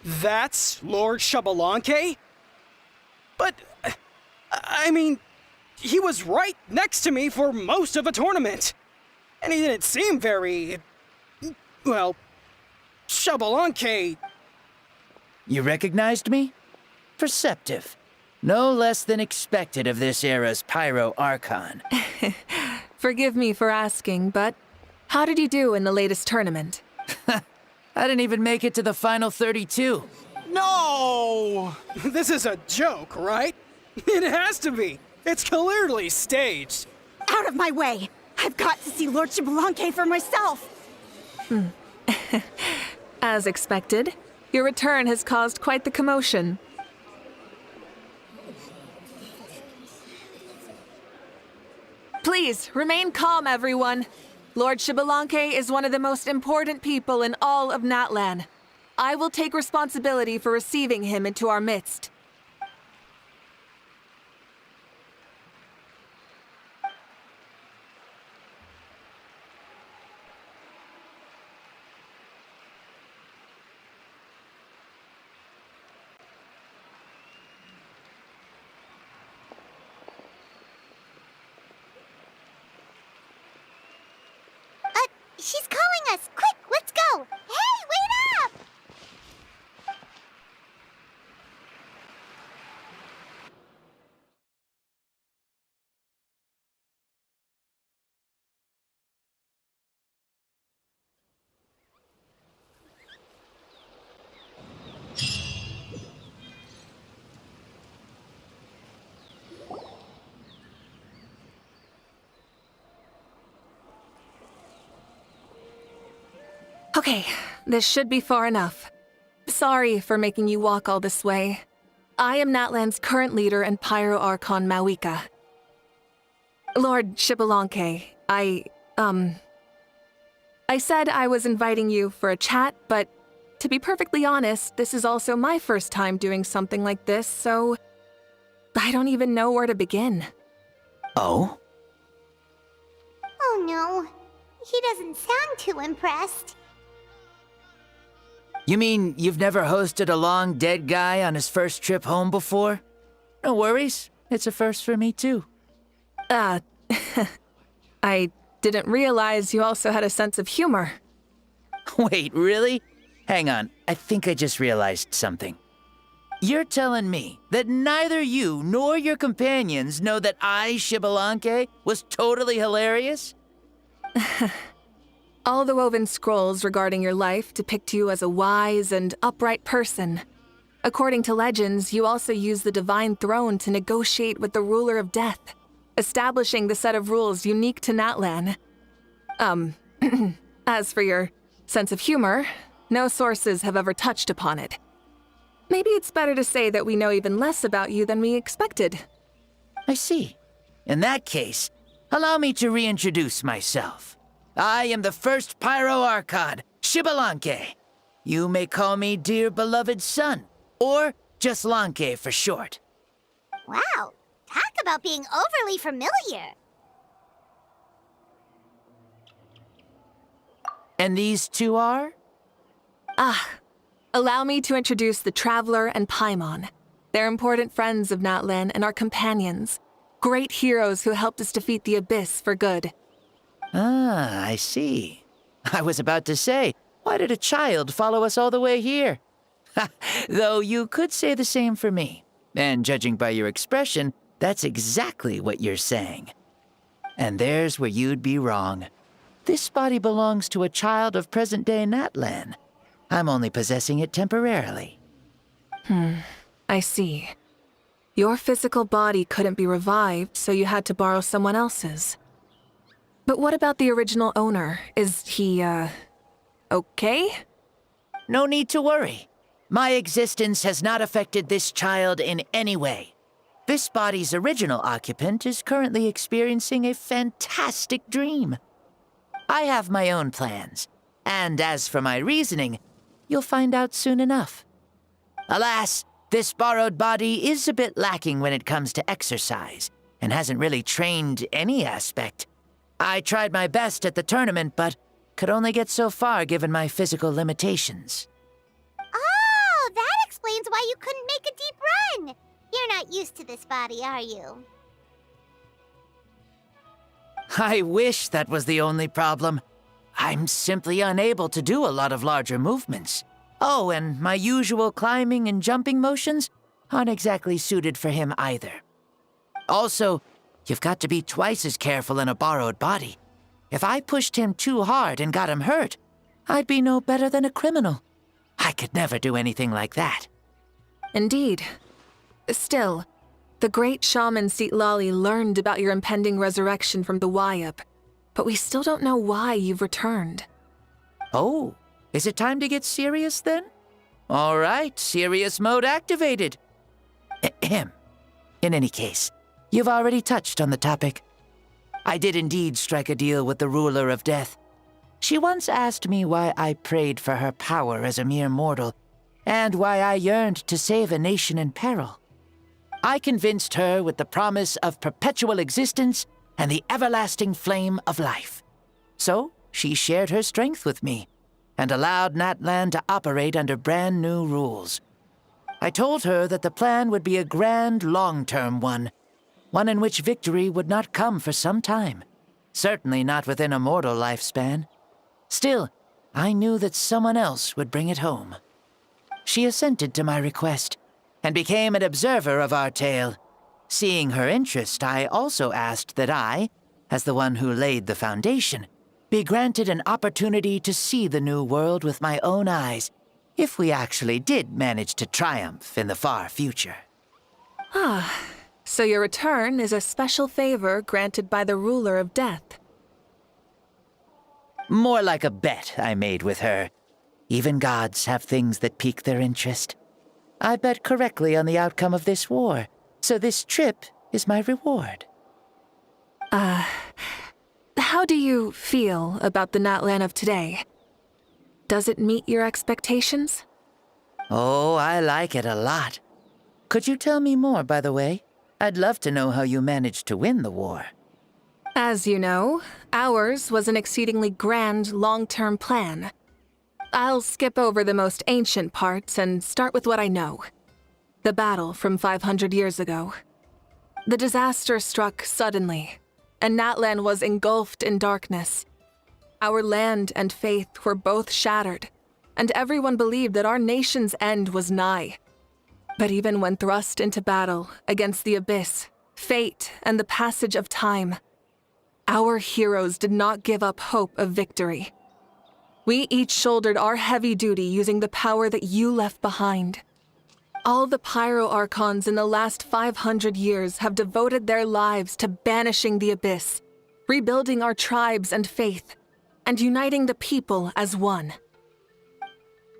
That's Lord Shibalanke? But, I mean, he was right next to me for most of the tournament. And he didn't seem very... well, Shibalanke... You recognized me? Perceptive. No less than expected of this era's Pyro Archon. Forgive me for asking, but how did you do in the latest tournament? I didn't even make it to the final 32. No! This is a joke, right? It has to be. It's clearly staged. Out of my way! I've got to see Lord Xbalanque for myself! As expected, your return has caused quite the commotion. Please, remain calm, everyone. Lord Xbalanque is one of the most important people in all of Natlan. I will take responsibility for receiving him into our midst. She's calling us! Quick, let's go! Hey, wait up! Okay, this should be far enough. Sorry for making you walk all this way. I am Natlan's current leader and Pyro Archon Mawika. Lord Xbalanque, I said I was inviting you for a chat, but to be perfectly honest, this is also my first time doing something like this, so I don't even know where to begin. Oh? Oh no, he doesn't sound too impressed. You mean you've never hosted a long dead guy on his first trip home before? No worries, it's a first for me too. I didn't realize you also had a sense of humor. Wait, really? Hang on, I think I just realized something. You're telling me that neither you nor your companions know that I, Xbalanque, was totally hilarious? All the woven scrolls regarding your life depict you as a wise and upright person. According to legends, you also use the Divine Throne to negotiate with the Ruler of Death, establishing the set of rules unique to Natlan. As for your sense of humor, no sources have ever touched upon it. Maybe it's better to say that we know even less about you than we expected. I see. In that case, allow me to reintroduce myself. I am the first Pyro Archon, Xbalanque. You may call me dear beloved son, or just Lanque for short. Wow, talk about being overly familiar. And these two are? Allow me to introduce the Traveler and Paimon. They're important friends of Natlan and our companions. Great heroes who helped us defeat the Abyss for good. Ah, I see. I was about to say, why did a child follow us all the way here? Though you could say the same for me. And judging by your expression, that's exactly what you're saying. And there's where you'd be wrong. This body belongs to a child of present-day Natlan. I'm only possessing it temporarily. I see. Your physical body couldn't be revived, so you had to borrow someone else's. But what about the original owner? Is he, okay? No need to worry. My existence has not affected this child in any way. This body's original occupant is currently experiencing a fantastic dream. I have my own plans, and as for my reasoning, you'll find out soon enough. Alas, this borrowed body is a bit lacking when it comes to exercise, and hasn't really trained any aspect. I tried my best at the tournament, but could only get so far given my physical limitations. Oh, that explains why you couldn't make a deep run. You're not used to this body, are you? I wish that was the only problem. I'm simply unable to do a lot of larger movements. Oh, and my usual climbing and jumping motions aren't exactly suited for him either. Also, you've got to be twice as careful in a borrowed body. If I pushed him too hard and got him hurt, I'd be no better than a criminal. I could never do anything like that. Indeed. Still, the great shaman Lali learned about your impending resurrection from the Wayab, but we still don't know why you've returned. Oh, is it time to get serious then? All right, serious mode activated. Ahem. In any case, you've already touched on the topic. I did indeed strike a deal with the ruler of death. She once asked me why I prayed for her power as a mere mortal, and why I yearned to save a nation in peril. I convinced her with the promise of perpetual existence and the everlasting flame of life. So, she shared her strength with me, and allowed Natlan to operate under brand new rules. I told her that the plan would be a grand, long-term one in which victory would not come for some time, certainly not within a mortal lifespan. Still, I knew that someone else would bring it home. She assented to my request, and became an observer of our tale. Seeing her interest, I also asked that I, as the one who laid the foundation, be granted an opportunity to see the new world with my own eyes, if we actually did manage to triumph in the far future. Ah, so your return is a special favor granted by the ruler of death. More like a bet I made with her. Even gods have things that pique their interest. I bet correctly on the outcome of this war, so this trip is my reward. How do you feel about the Natlan of today? Does it meet your expectations? Oh, I like it a lot. Could you tell me more, by the way? I'd love to know how you managed to win the war. As you know, ours was an exceedingly grand, long-term plan. I'll skip over the most ancient parts and start with what I know. The battle from 500 years ago. The disaster struck suddenly, and Natlan was engulfed in darkness. Our land and faith were both shattered, and everyone believed that our nation's end was nigh. But even when thrust into battle against the abyss, fate, and the passage of time, our heroes did not give up hope of victory. We each shouldered our heavy duty using the power that you left behind. All the Pyro Archons in the last 500 years have devoted their lives to banishing the abyss, rebuilding our tribes and faith, and uniting the people as one.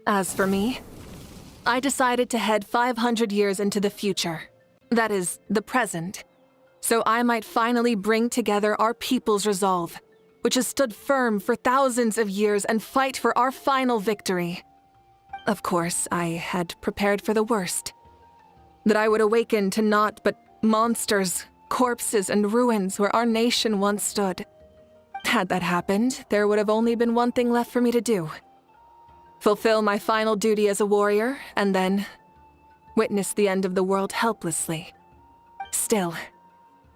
As for me, I decided to head 500 years into the future, that is, the present, so I might finally bring together our people's resolve, which has stood firm for thousands of years, and fight for our final victory. Of course, I had prepared for the worst. That I would awaken to naught but monsters, corpses, and ruins where our nation once stood. Had that happened, there would have only been one thing left for me to do. Fulfill my final duty as a warrior, and then witness the end of the world helplessly. Still,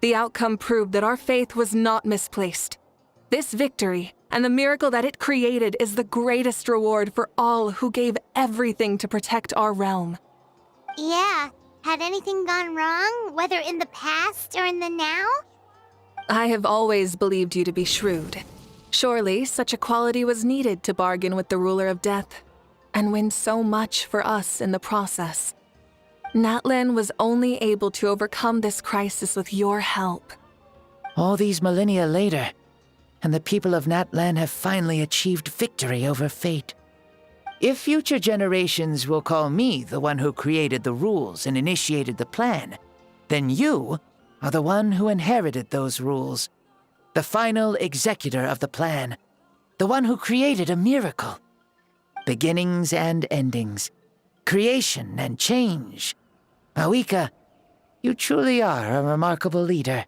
the outcome proved that our faith was not misplaced. This victory, and the miracle that it created, is the greatest reward for all who gave everything to protect our realm. Yeah, had anything gone wrong, whether in the past or in the now? I have always believed you to be shrewd. Surely, such a quality was needed to bargain with the ruler of death, and win so much for us in the process. Natlan was only able to overcome this crisis with your help. All these millennia later, and the people of Natlan have finally achieved victory over fate. If future generations will call me the one who created the rules and initiated the plan, then you are the one who inherited those rules. The final executor of the plan. The one who created a miracle. Beginnings and endings. Creation and change. Awika, you truly are a remarkable leader.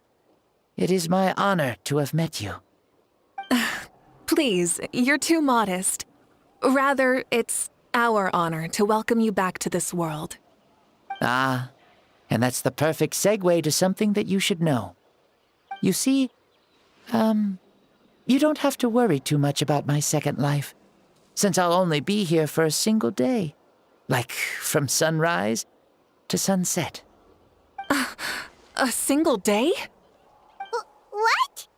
It is my honor to have met you. Please, you're too modest. Rather, it's our honor to welcome you back to this world. Ah, and that's the perfect segue to something that you should know. You see, you don't have to worry too much about my second life, since I'll only be here for a single day. Like, from sunrise to sunset. A single day? What?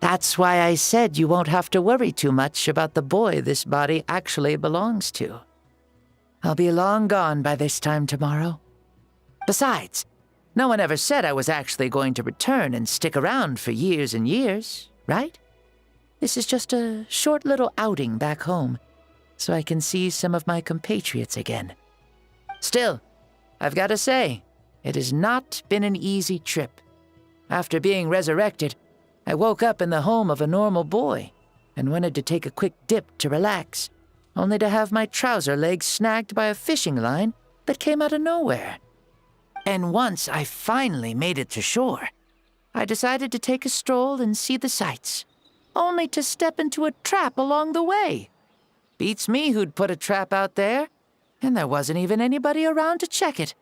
That's why I said you won't have to worry too much about the boy this body actually belongs to. I'll be long gone by this time tomorrow. Besides, no one ever said I was actually going to return and stick around for years and years, right? This is just a short little outing back home, so I can see some of my compatriots again. Still, I've got to say, it has not been an easy trip. After being resurrected, I woke up in the home of a normal boy and wanted to take a quick dip to relax, only to have my trouser legs snagged by a fishing line that came out of nowhere. And once I finally made it to shore, I decided to take a stroll and see the sights, only to step into a trap along the way. Beats me who'd put a trap out there, and there wasn't even anybody around to check it.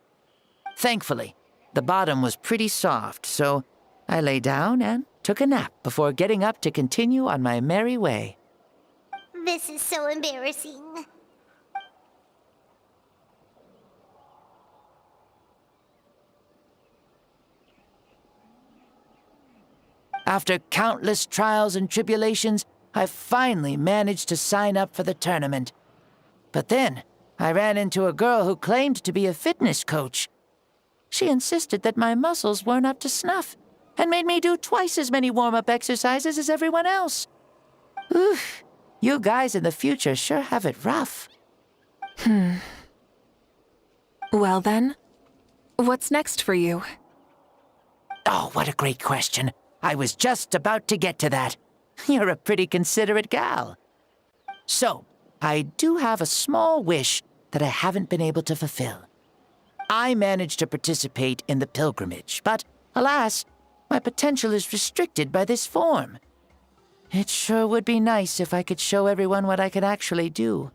Thankfully, the bottom was pretty soft, so I lay down and took a nap before getting up to continue on my merry way. This is so embarrassing. After countless trials and tribulations, I finally managed to sign up for the tournament. But then, I ran into a girl who claimed to be a fitness coach. She insisted that my muscles weren't up to snuff, and made me do twice as many warm-up exercises as everyone else. Oof, you guys in the future sure have it rough. Well then, what's next for you? Oh, what a great question. I was just about to get to that. You're a pretty considerate gal. So, I do have a small wish that I haven't been able to fulfill. I managed to participate in the pilgrimage, but alas, my potential is restricted by this form. It sure would be nice if I could show everyone what I can actually do.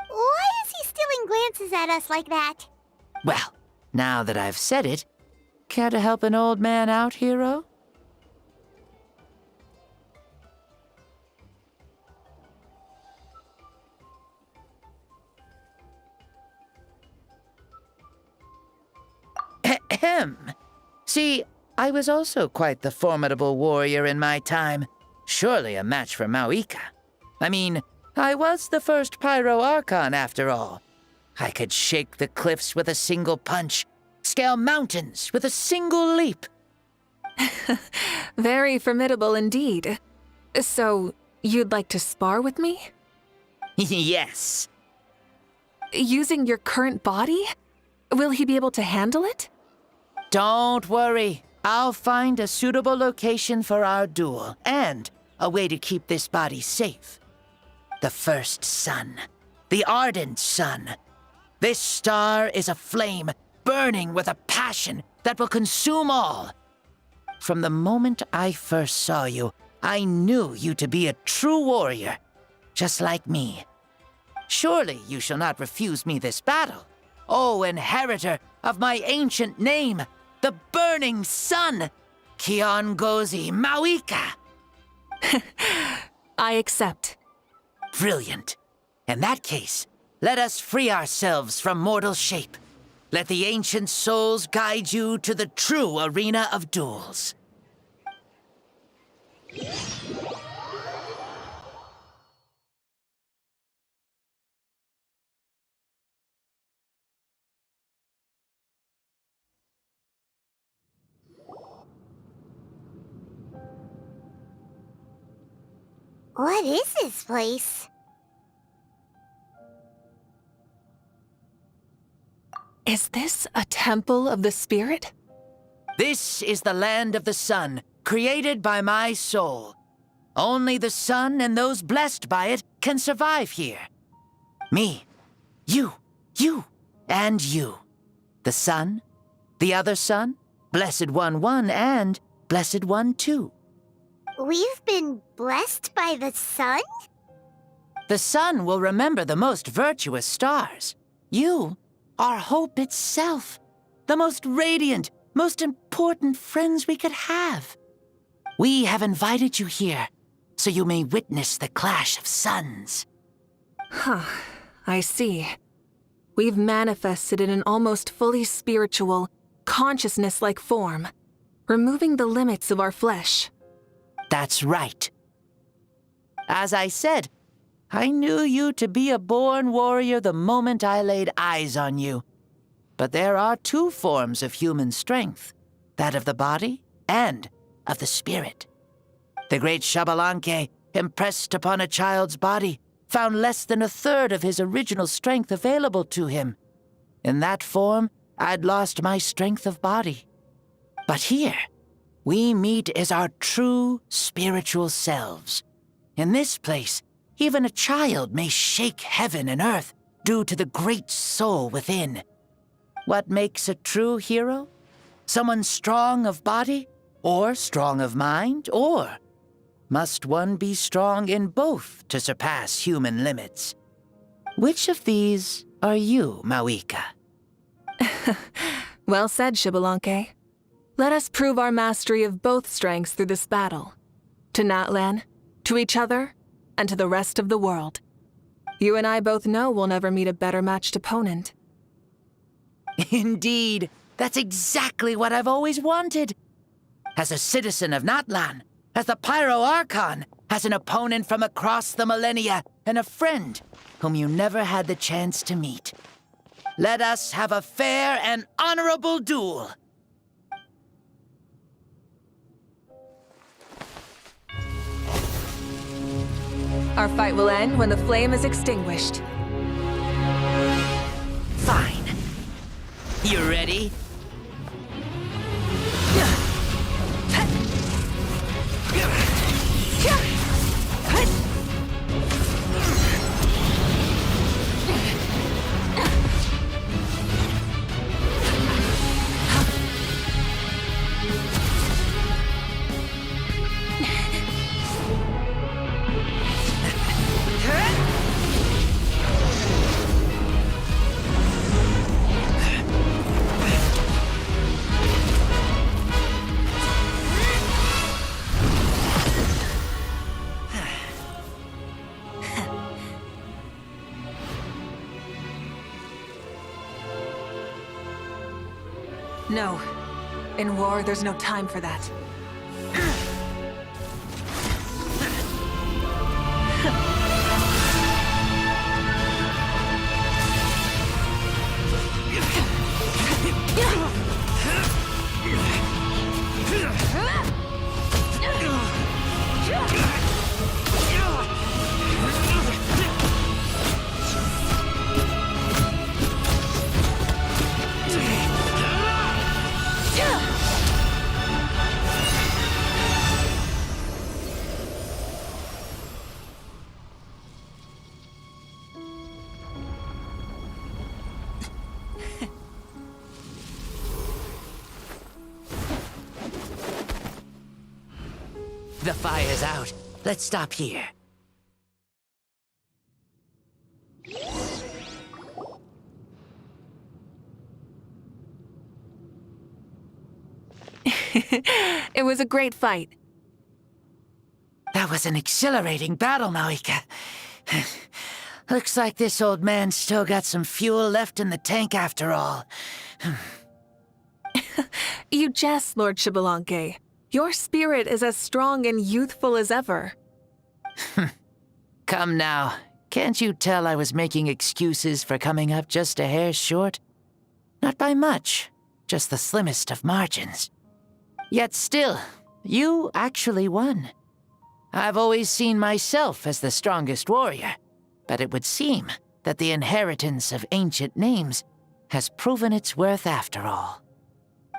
Why is he stealing glances at us like that? Well, now that I've said it, care to help an old man out, hero? Ahem. See, I was also quite the formidable warrior in my time. Surely a match for Mauika. I mean, I was the first Pyro Archon after all. I could shake the cliffs with a single punch, scale mountains with a single leap. Very formidable indeed. So, you'd like to spar with me? Yes. Using your current body? Will he be able to handle it? Don't worry. I'll find a suitable location for our duel, and a way to keep this body safe. The first sun. The ardent sun. This star is a flame, burning with a passion that will consume all. From the moment I first saw you, I knew you to be a true warrior, just like me. Surely you shall not refuse me this battle, O inheritor of my ancient name, the Burning Sun, Kiongozi Mauika. I accept. Brilliant. In that case, let us free ourselves from mortal shape. Let the ancient souls guide you to the true arena of duels. What is this place? Is this a temple of the spirit? This is the land of the sun, created by my soul. Only the sun and those blessed by it can survive here. Me, you, and you. The sun, the other sun, Blessed One 1, and Blessed One 2. We've been blessed by the sun? The sun will remember the most virtuous stars. You are hope itself, the most radiant, most important friends we could have. We have invited you here, so you may witness the clash of suns. Huh, I see. We've manifested in an almost fully spiritual, consciousness-like form. removing the limits of our flesh. That's right. As I said, I knew you to be a born warrior the moment I laid eyes on you. But there are two forms of human strength, that of the body and of the spirit. The great Xbalanque, impressed upon a child's body, found less than a third of his original strength available to him. In that form, I'd lost my strength of body. But here, we meet as our true spiritual selves. In this place, even a child may shake heaven and earth due to the great soul within. What makes a true hero? Someone strong of body, or strong of mind, or must one be strong in both to surpass human limits? Which of these are you, Mawika? Well said, Xbalanque. Let us prove our mastery of both strengths through this battle. To Natlan, to each other, and to the rest of the world. You and I both know we'll never meet a better matched opponent. Indeed, that's exactly what I've always wanted. As a citizen of Natlan, as the Pyro Archon, as an opponent from across the millennia, and a friend whom you never had the chance to meet. Let us have a fair and honorable duel. Our fight will end when the flame is extinguished. Fine. You ready? No. In war, there's no time for that. The fire's out. Let's stop here. It was a great fight. That was an exhilarating battle, Mawika. Looks like this old man's still got some fuel left in the tank after all. You jest, Lord Xbalanque. Your spirit is as strong and youthful as ever. Come now. Can't you tell I was making excuses for coming up just a hair short? Not by much, just the slimmest of margins. Yet still, you actually won. I've always seen myself as the strongest warrior, but it would seem that the inheritance of ancient names has proven its worth after all.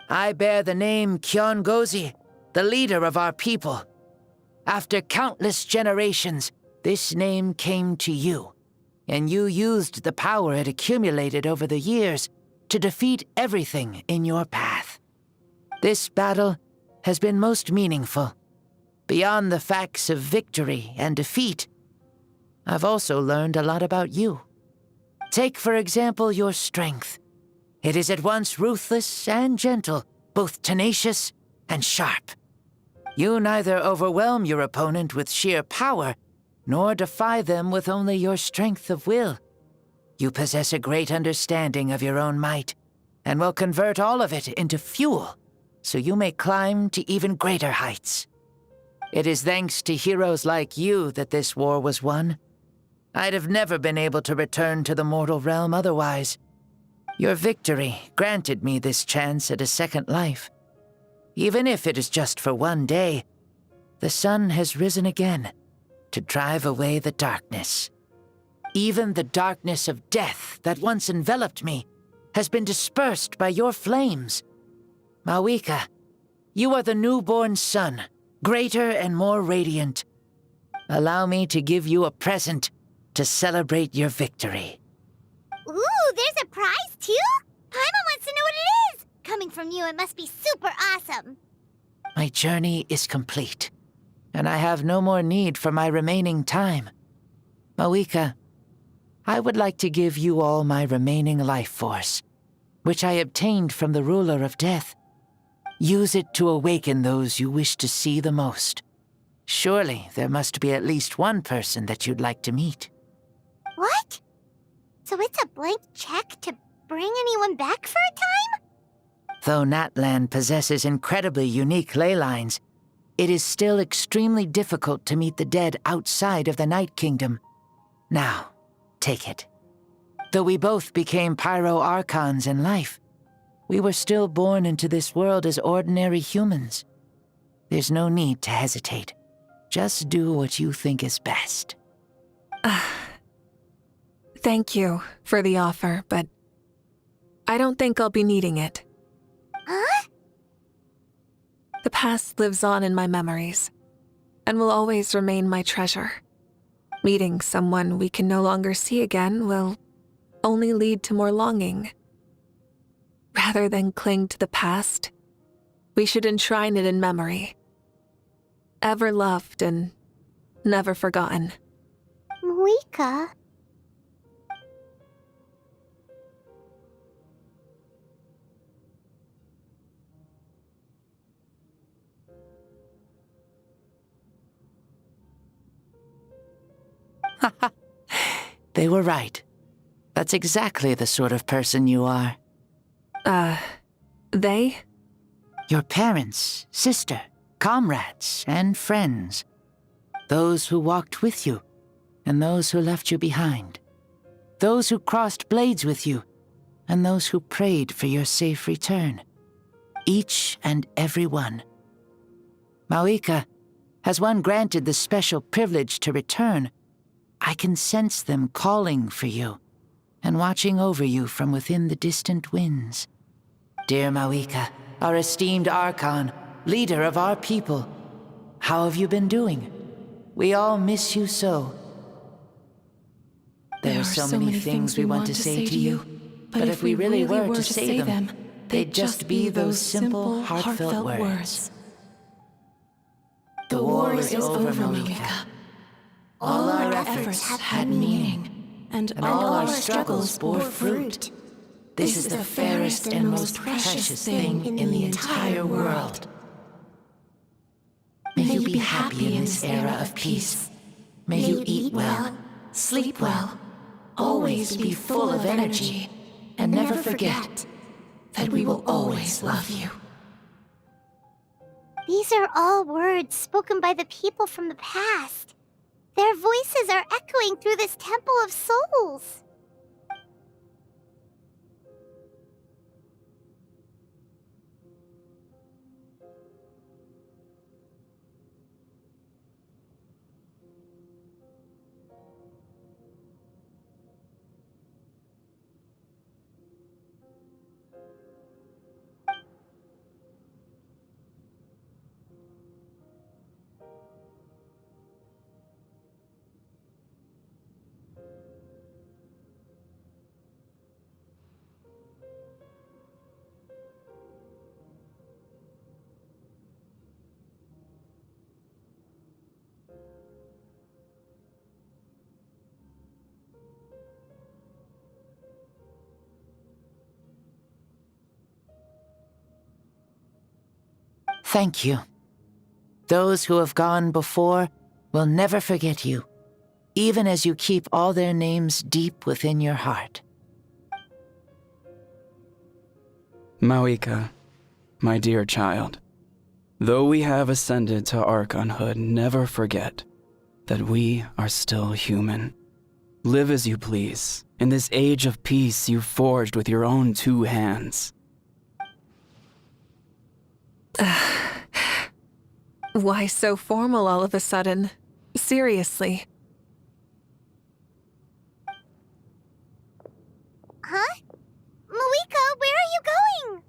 I bear the name Kiongozi, the leader of our people. After countless generations, this name came to you, and you used the power it accumulated over the years to defeat everything in your path. This battle has been most meaningful. Beyond the facts of victory and defeat, I've also learned a lot about you. Take, for example, your strength. It is at once ruthless and gentle, both tenacious and sharp. You neither overwhelm your opponent with sheer power, nor defy them with only your strength of will. You possess a great understanding of your own might, and will convert all of it into fuel, so you may climb to even greater heights. It is thanks to heroes like you that this war was won. I'd have never been able to return to the mortal realm otherwise. Your victory granted me this chance at a second life. Even if it is just for one day, the sun has risen again to drive away the darkness. Even the darkness of death that once enveloped me has been dispersed by your flames. Mawika, you are the newborn sun, greater and more radiant. Allow me to give you a present to celebrate your victory. Ooh, there's a prize too? Paimon wants to know what it is! Coming from you, it must be super awesome. My journey is complete, and I have no more need for my remaining time. Mawika, I would like to give you all my remaining life force, which I obtained from the ruler of death. Use it to awaken those you wish to see the most. Surely there must be at least one person that you'd like to meet. What? So it's a blank check to bring anyone back for a time? Though Natlan possesses incredibly unique ley lines, it is still extremely difficult to meet the dead outside of the Night Kingdom. Now, take it. Though we both became pyro-archons in life, we were still born into this world as ordinary humans. There's no need to hesitate. Just do what you think is best. Thank you for the offer, but I don't think I'll be needing it. Huh? The past lives on in my memories, and will always remain my treasure. Meeting someone we can no longer see again will only lead to more longing. Rather than cling to the past, we should enshrine it in memory. Ever loved and never forgotten. Mawika? They were right. That's exactly the sort of person you are. They? Your parents, sister, comrades, and friends. Those who walked with you, and those who left you behind. Those who crossed blades with you, and those who prayed for your safe return. Each and every one. Mawika, has one granted the special privilege to return, I can sense them calling for you, and watching over you from within the distant winds. Dear Mawika, our esteemed Archon, leader of our people, how have you been doing? We all miss you so. There are so many things we want to say to you, but if we really were to say them, they'd just be those simple, heartfelt words. The war is over, Mawika. All our efforts had meaning, and all our struggles bore fruit. This is the fairest and most precious thing in the entire world. May you be happy in this era of peace. May you eat well, sleep well, always be full of energy, and never forget that we will always love you. These are all words spoken by the people from the past. Their voices are echoing through this Temple of Souls. Thank you. Those who have gone before will never forget you, even as you keep all their names deep within your heart. Mawika, My dear child, though we have ascended to Archonhood, never forget that we are still human. Live as you please, in this age of peace you forged with your own 2 hands. Why so formal all of a sudden? Seriously. Huh? Malika, where are you going?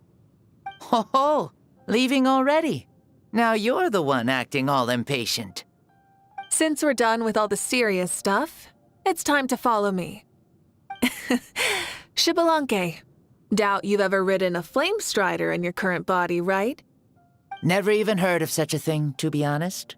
Ho ho! Leaving already? Now you're the one acting all impatient. Since we're done with all the serious stuff, it's time to follow me. Xbalanque, doubt you've ever ridden a flame strider in your current body, right? Never even heard of such a thing, to be honest.